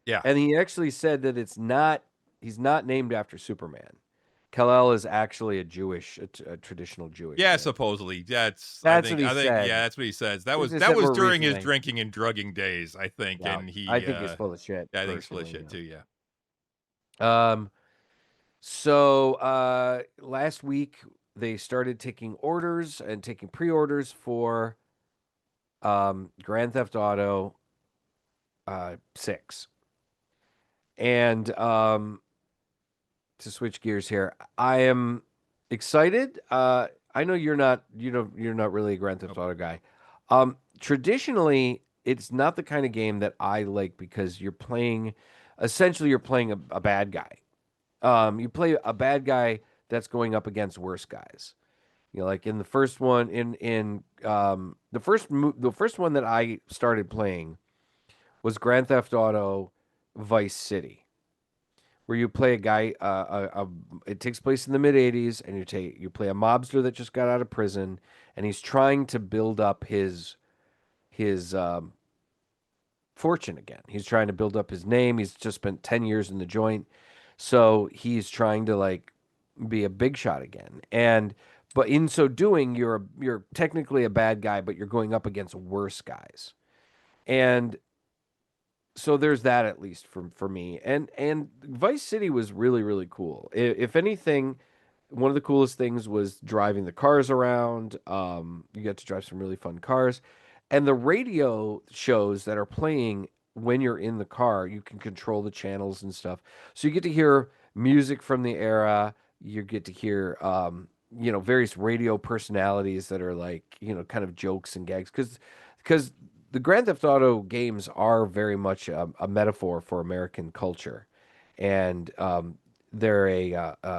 Yeah. And he actually said that he's not named after Superman. Kal-El is actually a traditional Jewish. Yeah, man. Supposedly. That's what he said. Yeah, that's what he says. That was during his drinking and drugging days, I think. Yeah, and I think he's full of shit. Yeah, I think he's full of shit too, yeah. So last week they started taking orders and taking pre-orders for Grand Theft Auto 6. And to switch gears here, I am excited. I know you're not really a Grand Theft Auto guy. Traditionally, it's not the kind of game that I like, because you're playing a bad guy. You play a bad guy that's going up against worse guys. Like in the first one, the first one that I started playing was Grand Theft Auto Vice City, where you play a guy. It takes place in the mid '80s, and you play a mobster that just got out of prison, and he's trying to build up his fortune again. He's trying to build up his name. He's just spent 10 years in the joint. So he's trying to like be a big shot again. But in so doing, you're technically a bad guy, but you're going up against worse guys. And so there's that, at least for me. And Vice City was really, really cool. If anything, one of the coolest things was driving the cars around. You get to drive some really fun cars. And the radio shows that are playing when you're in the car, you can control the channels and stuff. So you get to hear music from the era. You get to hear, various radio personalities that are like, kind of jokes and gags. Because the Grand Theft Auto games are very much a metaphor for American culture. And they're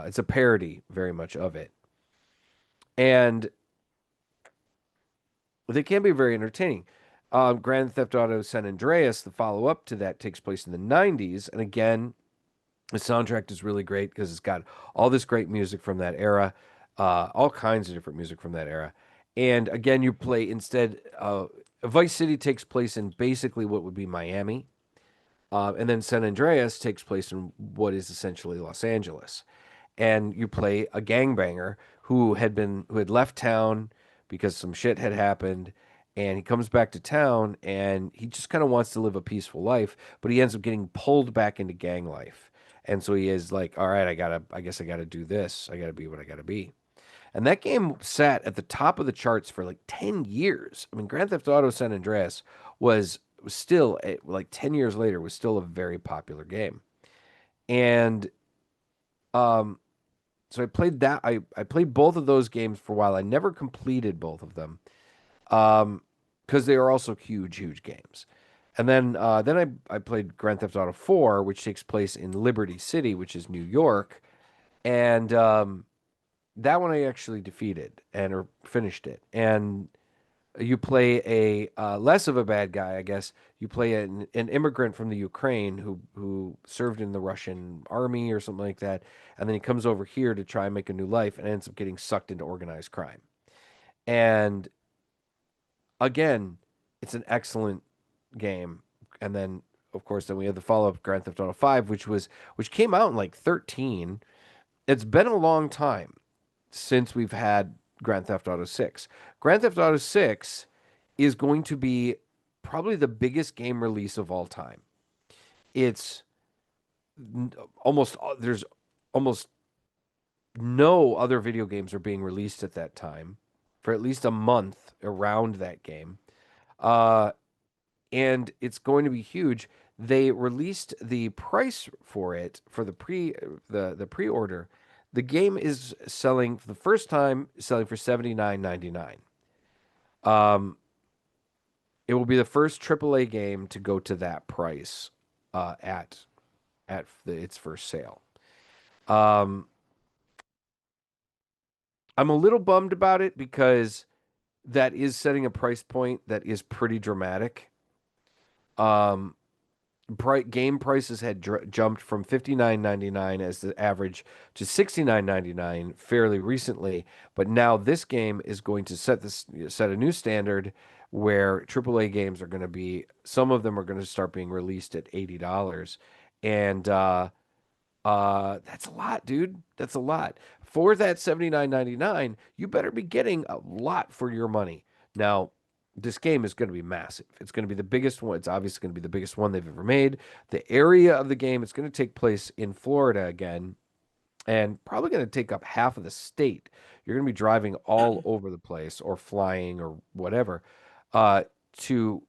it's a parody very much of it. And they can be very entertaining. Grand Theft Auto San Andreas, the follow up to that, takes place in the 90s. And again, the soundtrack is really great because it's got all this great music from that era, all kinds of different music from that era. And again, you play instead, Vice City takes place in basically what would be Miami. And then San Andreas takes place in what is essentially Los Angeles. And you play a gangbanger who had left town because some shit had happened, and he comes back to town and he just kind of wants to live a peaceful life, but he ends up getting pulled back into gang life. And so he is like, all right, I guess I gotta do this. I gotta be what I gotta be. And that game sat at the top of the charts for like 10 years. I mean, Grand Theft Auto San Andreas was still, like 10 years later, was still a very popular game. And so I played that. I played both of those games for a while. I never completed both of them because they are also huge, huge games. And then I played Grand Theft Auto 4, which takes place in Liberty City, which is New York. And that one I actually defeated or finished it. And you play a less of a bad guy, I guess. You play an immigrant from the Ukraine who served in the Russian army or something like that, and then he comes over here to try and make a new life and ends up getting sucked into organized crime. And again, it's an excellent game. And then, of course, then we had the follow-up Grand Theft Auto 5, which came out in like 13. It's been a long time since we've had Grand Theft Auto 6. Grand Theft Auto 6 is going to be probably the biggest game release of all time. It's there's almost no other video games are being released at that time for at least a month around that game. And it's going to be huge. They released the price for it for the pre-order. The game is selling for the first time, selling for $79.99. It will be the first AAA game to go to that price at its first sale. I'm a little bummed about it because that is setting a price point that is pretty dramatic. Game prices had jumped from $59.99 as the average to $69.99 fairly recently, but now this game is going to set a new standard where AAA games are going to be, some of them are going to start being released at $80, and that's a lot, dude. That's a lot for that $79.99. You better be getting a lot for your money. Now, this game is going to be massive. It's going to be the biggest one. It's obviously going to be the biggest one they've ever made. The area of the game, it's going to take place in Florida again, and probably going to take up half of the state. You're going to be driving all over the place or flying or whatever to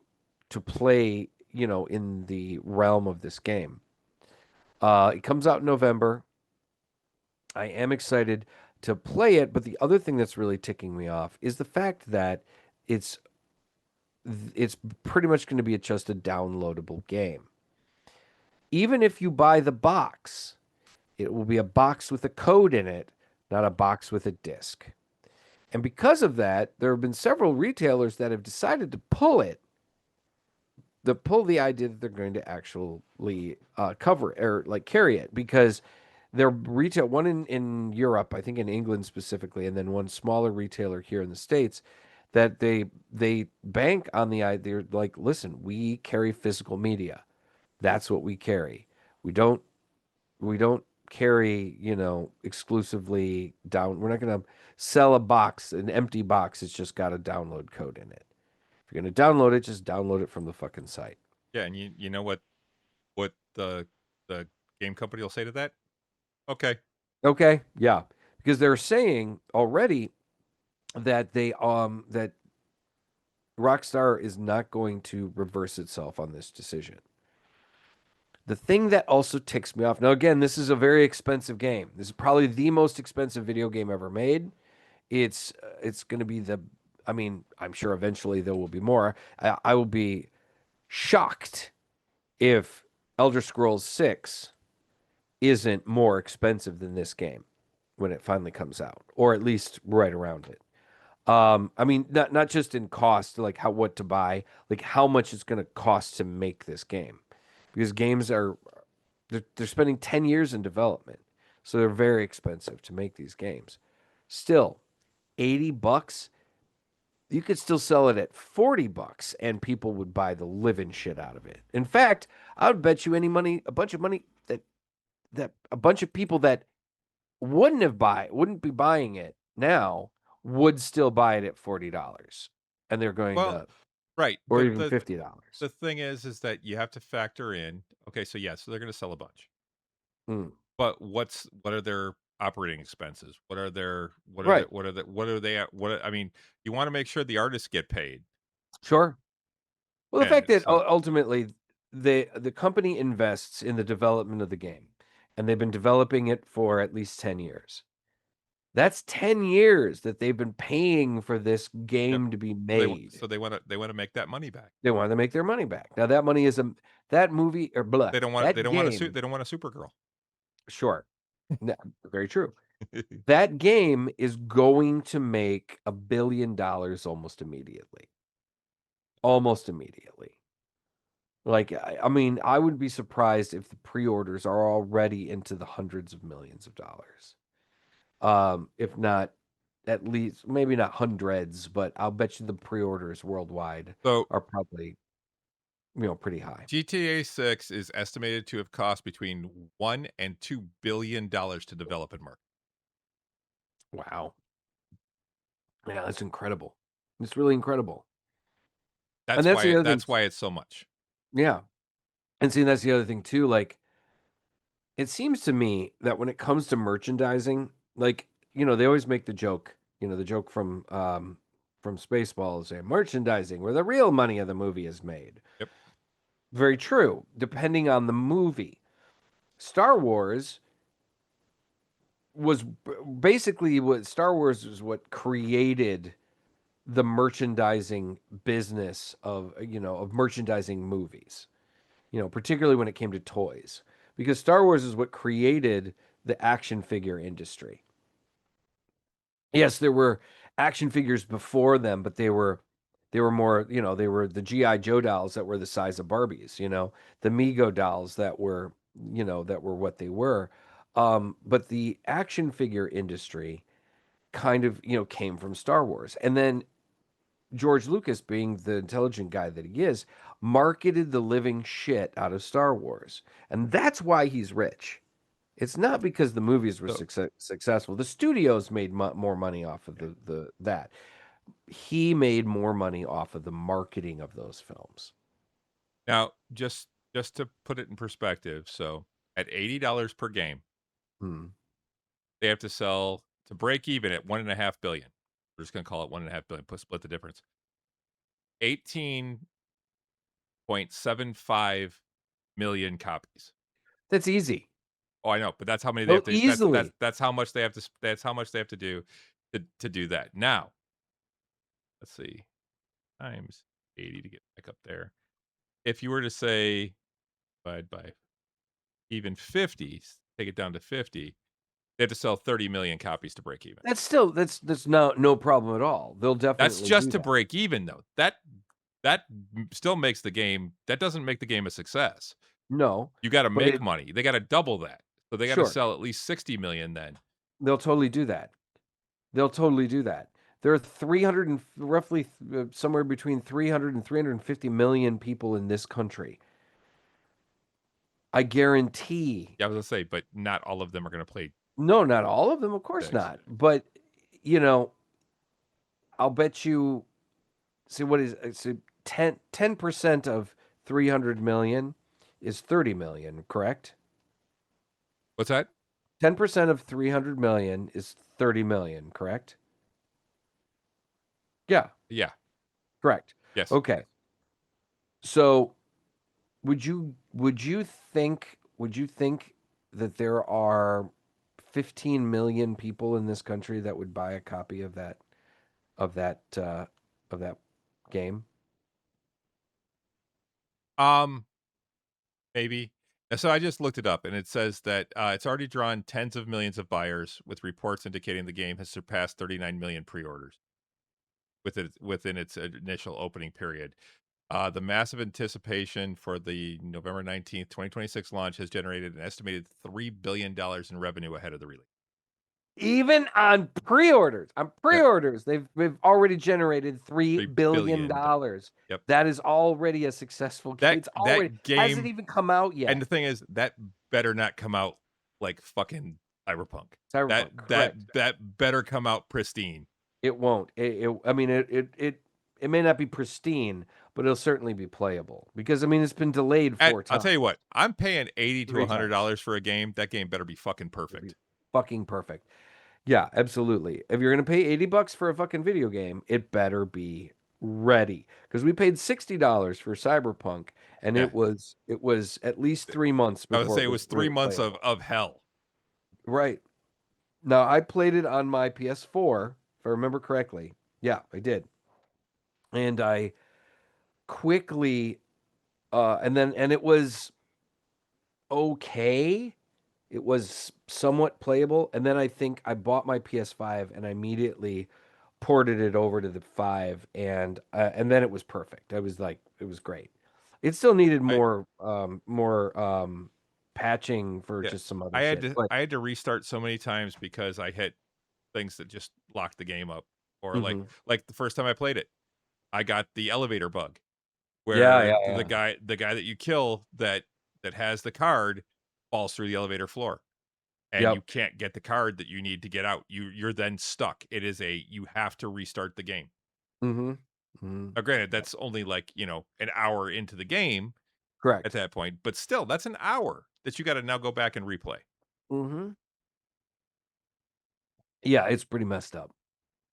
play, in the realm of this game. It comes out in November. I am excited to play it, but the other thing that's really ticking me off is the fact that it's pretty much going to be just a downloadable game. Even if you buy the box, it will be a box with a code in it, not a box with a disc. And because of that, there have been several retailers that have decided to pull the idea that they're going to actually cover or like carry it, because their retail, one in Europe, I think in England specifically, and then one smaller retailer here in the States, that they bank on the idea. They're like, listen, we carry physical media. That's what we carry. We don't carry, exclusively down. We're not going to sell a box, an empty box. It's just got a download code in it. If you're going to download it, just download it from the fucking site. Yeah, and you know what the game company will say to that? Okay. Okay, yeah, because they're saying already that that Rockstar is not going to reverse itself on this decision. The thing that also ticks me off. Now, again, this is a very expensive game. This is probably the most expensive video game ever made. It's going to be the. I mean, I'm sure eventually there will be more. I will be shocked if Elder Scrolls 6 isn't more expensive than this game when it finally comes out, or at least right around it. I mean, not just in cost, like what to buy, like how much it's going to cost to make this game, because games are they're spending 10 years in development, so they're very expensive to make these games. Still, $80, you could still sell it at $40, and people would buy the living shit out of it. In fact, I would bet you a bunch of money that a bunch of people that wouldn't be buying it now would still buy it at $40, and they're going Well, to, right. or But even $50. the thing is that you have to factor in. Okay, so yeah, so they're going to sell a bunch. Mm. But what are their operating expenses? What are their Right. I mean, you want to make sure the artists get paid. Sure. Well, the Yeah, fact that so ultimately the company invests in the development of the game, and they've been developing it for at least 10 years. That's 10 years that they've been paying for this yep. game to be made. So they want to make that money back. They want to make their money back. Now that money is that movie or blah, They don't want that they don't want a game. they don't want a Supergirl. Sure. No, very true. That game is going to make $1 billion almost immediately. Almost immediately. Like, I mean, I would be surprised if the pre-orders are already into the hundreds of millions of dollars. If not, at least maybe not hundreds, but I'll bet you the pre-orders worldwide So are probably, pretty high. GTA 6 is estimated to have cost between $1 and $2 billion to develop and market. Wow. Yeah, that's incredible. It's really incredible. That's That's the other thing. that's why it's so much. Yeah. And see, that's the other thing too. Like, it seems to me that when it comes to merchandising, like, they always make the joke, the joke from Spaceballs, saying merchandising where the real money of the movie is made. Yep. Very true, depending on the movie. Star Wars was basically what created the merchandising business of merchandising movies, particularly when it came to toys, because Star Wars is what created the action figure industry. Yes, there were action figures before them, but they were more, they were the GI Joe dolls that were the size of Barbies, the Mego dolls that were, what they were. But the action figure industry kind of, came from Star Wars. And then George Lucas, being the intelligent guy that he is, marketed the living shit out of Star Wars. And that's why he's rich. It's not because the movies were successful. The studios made more money off of that. He made more money off of the marketing of those films. Now, just to put it in perspective, so at $80 per game, they have to sell to break even at $1.5 billion. We're just going to call it $1.5 billion. Split the difference. 18.75 million copies. That's easy. Oh, I know, but that's how many they have to. Easily. That's how much they have to. That's how much they have to do to do that. Now, let's see, times 80 to get back up there. If you were to say divide by even 50, take it down to 50, they have to sell 30 million copies to break even. That's no problem at all. They'll definitely. That's just to break even, though. That still makes the game. That doesn't make the game a success. No, you got to make money. They got to double that. So they got to Sure. sell at least 60 million then. They'll totally do that. There are 300 and roughly somewhere between 300 and 350 million people in this country. I guarantee. Yeah, I was gonna say, but not all of them are gonna play No, not all of them, of course 6. not. But you know, I'll bet you. See what is so 10% of 300 million is 30 million, correct? What's that? 10% of 300 million is 30 million, correct? Yeah, Yeah. correct. Yes. Okay. So would you think that there are 15 million people in this country that would buy a copy of of that uh of that game? Um, maybe. So I just looked it up, and it says that it's already drawn tens of millions of buyers, with reports indicating the game has surpassed 39 million pre-orders within its initial opening period. The massive anticipation for the November 19th, 2026 launch has generated an estimated $3 billion in revenue ahead of the release. Even on pre-orders, Yep. they've already generated three $3 billion billion. dollars. Yep. That is already a successful game. It's already That hasn't game, even come out and yet. the thing is, that better not come out like fucking Cyberpunk. Cyberpunk, correct? That better come out pristine. It won't. I mean, it may not be pristine, but it'll certainly be playable because I mean, it's been delayed 4 I'll times, tell you what, I'm paying 80 to 3 times. $100 for a game. That game better be fucking It'll be perfect. fucking perfect. Yeah, absolutely. If you're gonna pay $80 for a fucking video game, it better be ready. Because we paid $60 for Cyberpunk, and Yeah. it was at least 3 months I would before say it it was was 3 really months playable. of hell. Right. Now I played it on my PS4, if I remember correctly. Yeah, I did. And I quickly and it was okay. It was somewhat playable, and then I think I bought my PS5 and I immediately ported it over to the 5 and then it was perfect. I was like it was great. It still needed I more patching for Yeah. just some other shit. But I had to restart so many times because I hit things that just locked the game up. Or mhm. like the first time I played it, I got the elevator bug Yeah, where yeah, the yeah. guy that you kill that has the card falls through the elevator floor, and you Yep. can't get the card that you need to get out. You're then stuck. You have to restart the game. Mhm. Mhm. Now granted, that's only like, an hour into the game at Correct. that point, but still that's an hour that you got to now go back and replay. Mhm. Yeah, it's pretty messed up.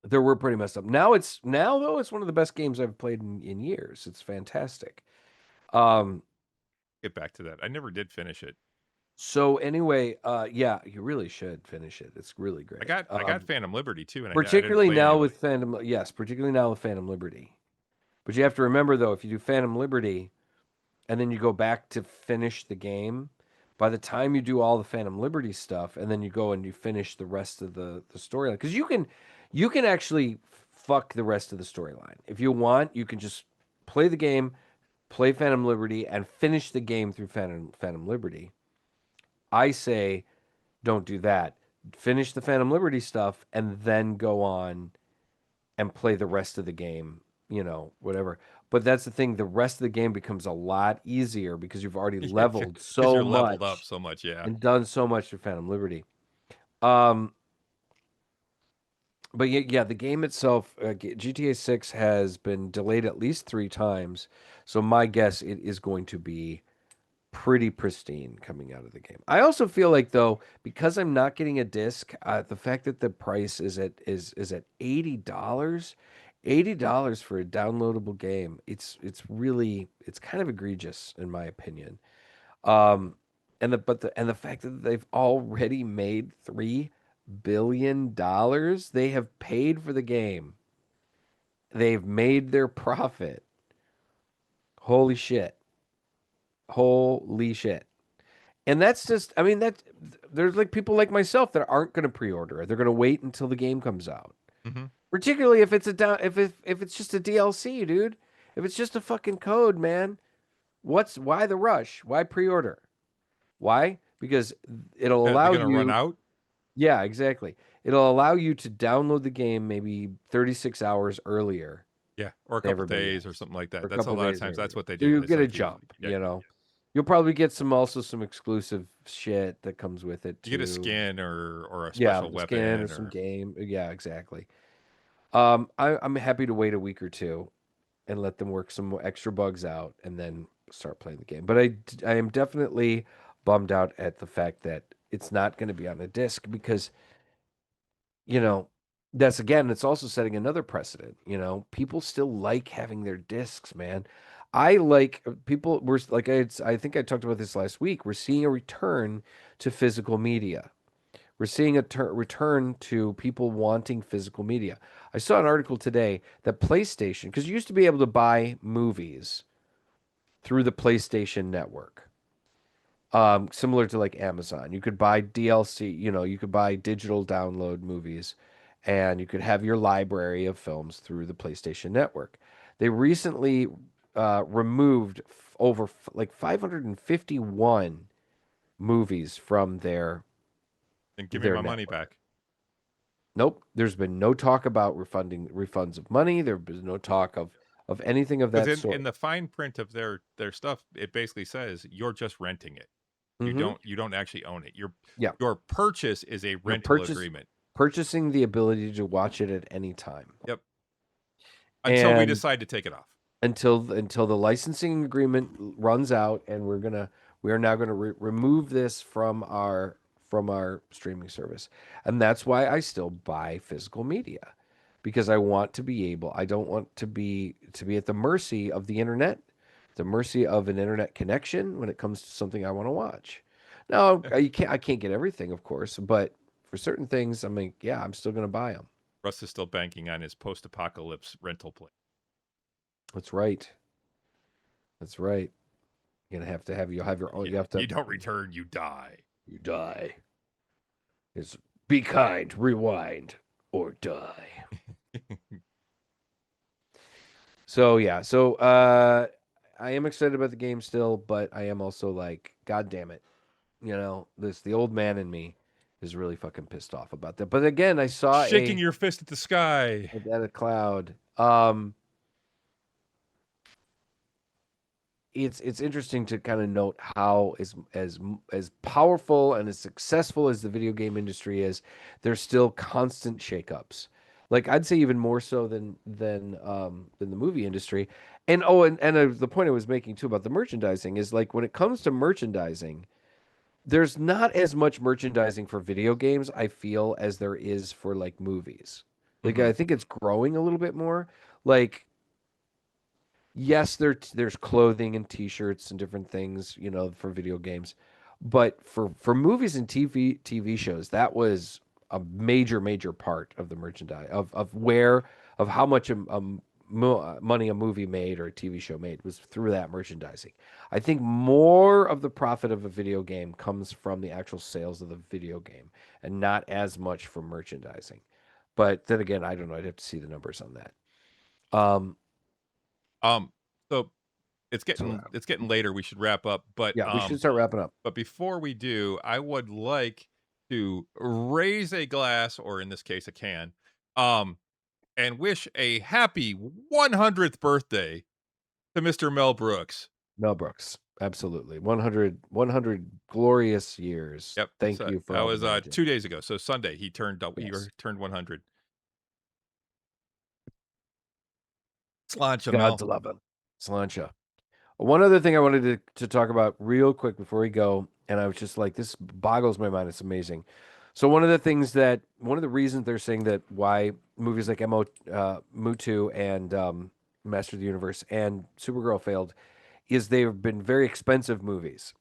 They were pretty messed up. Now though it's one of the best games I've played in years. It's fantastic. Um Get back to that. I never did finish it. so anyway, yeah, you really should finish it. It's really great. I got Phantom Liberty too, and I didn't Particularly play any now of it. with Phantom, yes, particularly now with Phantom Liberty. But you have to remember though, if you do Phantom Liberty and then you go back to finish the game, by the time you do all the Phantom Liberty stuff and then you go and you finish the rest of the storyline, because you can actually fuck the rest of the storyline if you want. You can just play the game, play Phantom Liberty, and finish the game through Phantom Liberty. I say don't do that. Finish the Phantom Liberty stuff and then go on and play the rest of the game, whatever. But that's the thing, the rest of the game becomes a lot easier because you've already Yeah, leveled because so you're leveled up much so much. Yeah. and done so much for Phantom Liberty. Um, but yeah, the game itself, GTA 6 has been delayed at least 3 times. So my guess it is going to be pretty pristine coming out of the game. I also feel like though, because I'm not getting a disc, the fact that the price is at $80, $80 for a downloadable game, it's kind of egregious in my opinion. Um, and the fact that they've already made $3 billion, they have paid for the game. They've made their profit. Holy shit. Holy shit. And that's just, I mean, that there's like people like myself that aren't going to pre-order it. They're going to wait until the game comes out. Hmm. Particularly if it's a down, if it's just a DLC, dude. If it's just a fucking code, man. Why the rush? Why pre-order? Why? Because it'll They're allow gonna run you. out. Yeah, exactly. it'll allow you to download the game maybe 36 hours earlier Yeah, or a than couple everybody days or else, something like or that. a That's a couple lot of days times that's earlier. what they So do. you'll It's get a like you, jump, yeah, You'll probably get some exclusive shit that comes with it you get a too. skin or a Yeah, special a skin or weapon some or game. Yeah, exactly. I'm happy to wait a week or two and let them work some more extra bugs out and then start playing the game. But I am definitely bummed out at the fact that it's not going to be on a disc because, you know, that's again, it's also setting another precedent. People still like having their discs, man. I like people were like I think I talked about this last week. We're seeing a return to physical media. We're seeing a return to people wanting physical media. I saw an article today that PlayStation, because you used to be able to buy movies through the PlayStation Network, similar to like Amazon. You could buy DLC, you could buy digital download movies, and you could have your library of films through the PlayStation Network. They recently removed over like 551 movies from and give me their my money network. back. Nope. There's been no talk about refunds of money. There's been no talk of anything of Because that in sort. the fine print of their stuff, it basically says you're just renting it. Hmm. You don't actually own it. Yeah. Your purchase is a You're rental agreement. purchasing the ability to watch it at any time. Yep. Until we And decide to take it off. until the licensing agreement runs out, and we are now gonna remove this from our streaming service, and that's why I still buy physical media, because I don't want to be at the mercy of the internet, the mercy of an internet connection when it comes to something I want to watch. Now I can't get everything, of course, but for certain things, I mean, yeah, I'm still gonna buy them. Russ is still banking on his post-apocalypse rental play. That's right. That's right. You'll have your own. Yeah, You have to. you don't return, you die. You die. It's be kind, rewind, or die. So yeah, I am excited about the game still, but I am also like, God damn it, the old man in me is really fucking pissed off about that. But again, I saw Shaking your fist at the sky. at a cloud. It's interesting to kind of note how as powerful and as successful as the video game industry is, there's still constant shakeups. Like I'd say even more so than the movie industry. And the point I was making too about the merchandising is like when it comes to merchandising, there's not as much merchandising for video games, I feel, as there is for like movies. Like Mm-hmm. I think it's growing a little bit more. Like yes, there's clothing and T-shirts and different things, for video games, but for movies and TV shows, that was a major part of the merchandise of how much money a movie made or a TV show made was through that merchandising. I think more of the profit of a video game comes from the actual sales of the video game and not as much from merchandising. But then again, I don't know. I'd have to see the numbers on that. Um, So so it's getting later. We should wrap up, yeah, we should start wrapping up. but before we do, I would like to raise a glass, or in this case, a can, um, and wish a happy 100th birthday to Mr. Mel Brooks. Mel Brooks, absolutely. 100 glorious years. Yep. Thank So you for that all the was magic. 2 days ago. So Sunday he Yes. turned 100. Slainte, Mel. God's love him. Slancha. One other thing I wanted to talk about real quick before we go, and I was just like, this boggles my mind. It's amazing. So one of the reasons they're saying that why movies like Mutu and Master of the Universe and Supergirl failed is they've been very expensive movies,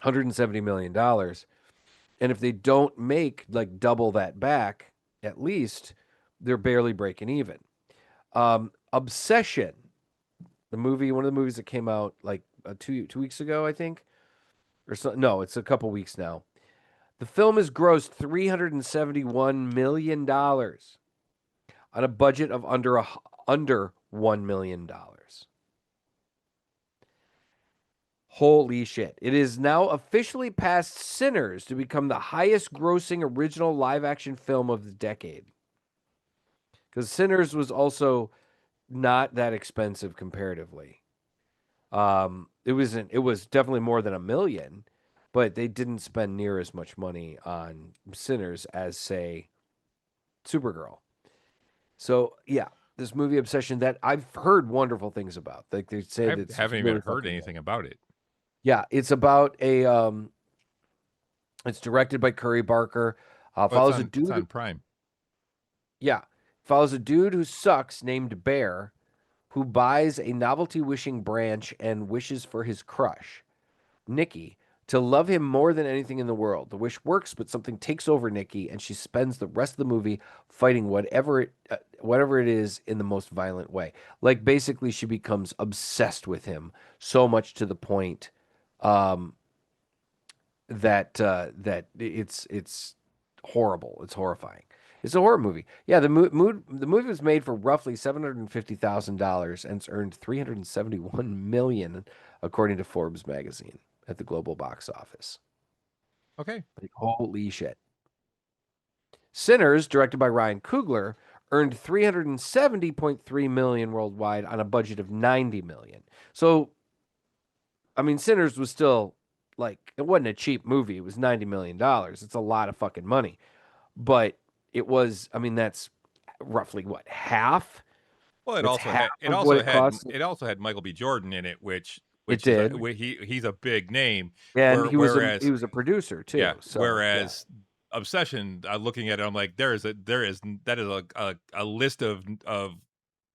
$170 million. And if they don't make like double that back, at least they're barely breaking even. Obsession, one of the movies that came out like 2 weeks ago, I think, or so. No, it's a couple weeks now. The film has grossed $371 million on a budget of under $1 million. Holy shit. It is now officially passed Sinners to become the highest grossing original live action film of the decade. Because Sinners was also not that expensive comparatively. It was definitely more than $1 million, but they didn't spend near as much money on Sinners as, say, Supergirl. So yeah, this movie Obsession that I've heard wonderful things about. Like they say I that it's haven't really even heard fucking good. anything about it. Yeah, it's about a it's directed by Curry Barker. Follows a It's dude. on Prime. Yeah, follows a dude who sucks named Bear, who buys a novelty wishing branch and wishes for his crush, Nikki, to love him more than anything in the world. The wish works, but something takes over Nikki, and she spends the rest of the movie fighting whatever it is in the most violent way. Like basically, she becomes obsessed with him so much to the point um, that it's horrible. It's horrifying. It's a horror movie. Yeah, the movie was made for roughly $750,000 and it's earned $371 million according to Forbes magazine at the global box office. Okay. Like, holy shit. Sinners, directed by Ryan Coogler, earned $370.3 million worldwide on a budget of $90 million. So, I mean, Sinners was still like it wasn't a cheap movie. It was $90 million. It's a lot of fucking money. But it was, I mean, that's roughly what, half? Well, That's half of what it costs. it also had Michael B. Jordan in it, which It is did. he's a big name. And Whereas he was a producer yeah, too. So whereas Obsession, looking at it, I'm like, that is a list of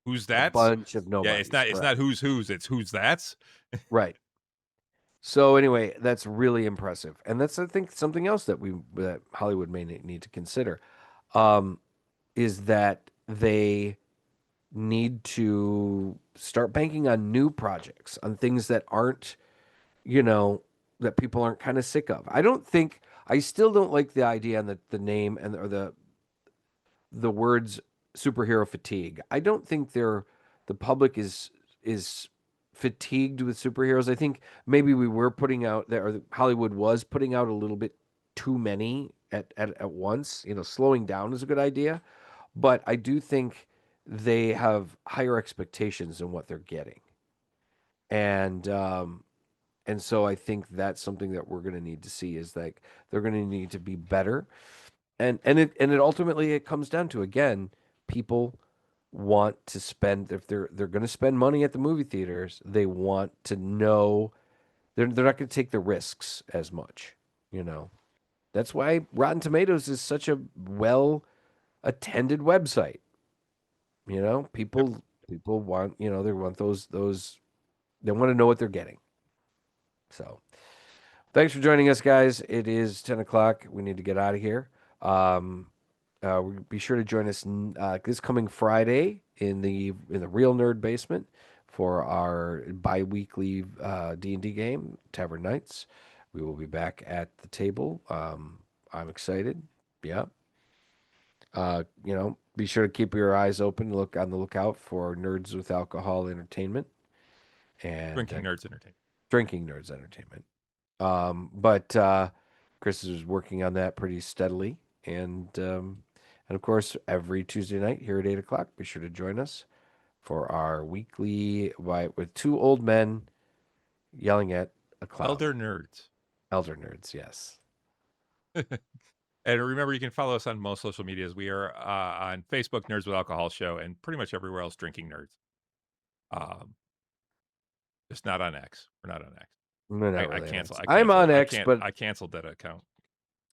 who's a that's. bunch of Yeah, nobodies. it's not who's, it's who's that's. Right. So anyway, that's really impressive, and that's I think something else that Hollywood may need to consider, is that they need to start banking on new projects, on things that aren't, you know, that people aren't kind of sick of. I still don't like the idea and the name and or the words superhero fatigue. I don't think the public is fatigued with superheroes. I think maybe we were putting out there, or Hollywood was putting out a little bit too many at once. You know, slowing down is a good idea, but I do think they have higher expectations than what they're getting, and so I think that's something that we're going to need to see is like they're going to need to be better, and it ultimately it comes down to again people want to spend if they're going to spend money at the movie theaters, they want to know they're not going to take the risks as much, you know. That's why Rotten Tomatoes is such a well attended website. You know, Yep. people want, you know, they want those they want to know what they're getting. So, thanks for joining us, guys. It is 10 o'clock. We need to get out of here. Be sure to join us this coming Friday in the Real Nerd Basement for our bi-weekly D&D game, Tavern Nights. We will be back at the table. I'm excited. Yeah. You know, be sure to keep your eyes open. Look on the lookout for Nerds with Alcohol Entertainment and Drinking Nerds Entertainment. Drinking Nerds Entertainment. But Chris is working on that pretty steadily, and of course, every Tuesday night here at 8 o'clock, be sure to join us for our weekly with two old men yelling at a cloud. Elder Nerds. Elder Nerds, yes. And remember, you can follow us on most social medias. We are on Facebook, Nerds with Alcohol Show, and pretty much everywhere else, Drinking Nerds. Just not on X. We're not on X. We're not I really on cancel. X. I'm on X, but I canceled that account.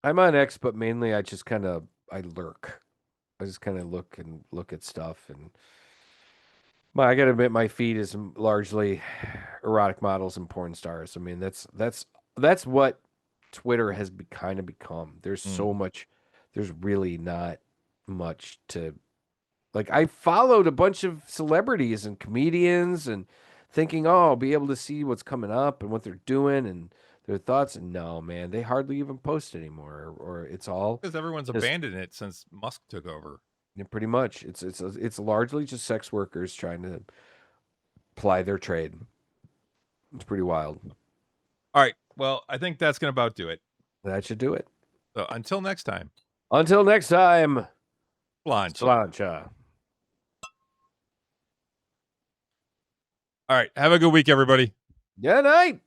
I'm on X, but mainly I just kind of I lurk. I just kind of look at stuff, and I gotta admit, my feed is largely erotic models and porn stars. I mean, that's what Twitter has kind of become. There's so much. There's really not much to like. I followed a bunch of celebrities and comedians and thinking, oh, I'll be able to see what's coming up and what they're doing and their thoughts. And no, man, they hardly even post anymore, or it's all Because everyone's just abandoned it since Musk took over. yeah, pretty much. It's largely just sex workers trying to ply their trade. It's pretty wild. All right. Well, I think that's going to about do it. That should do it. So until next time. Until next time. Slainte. All right. Have a good week, everybody. Good night.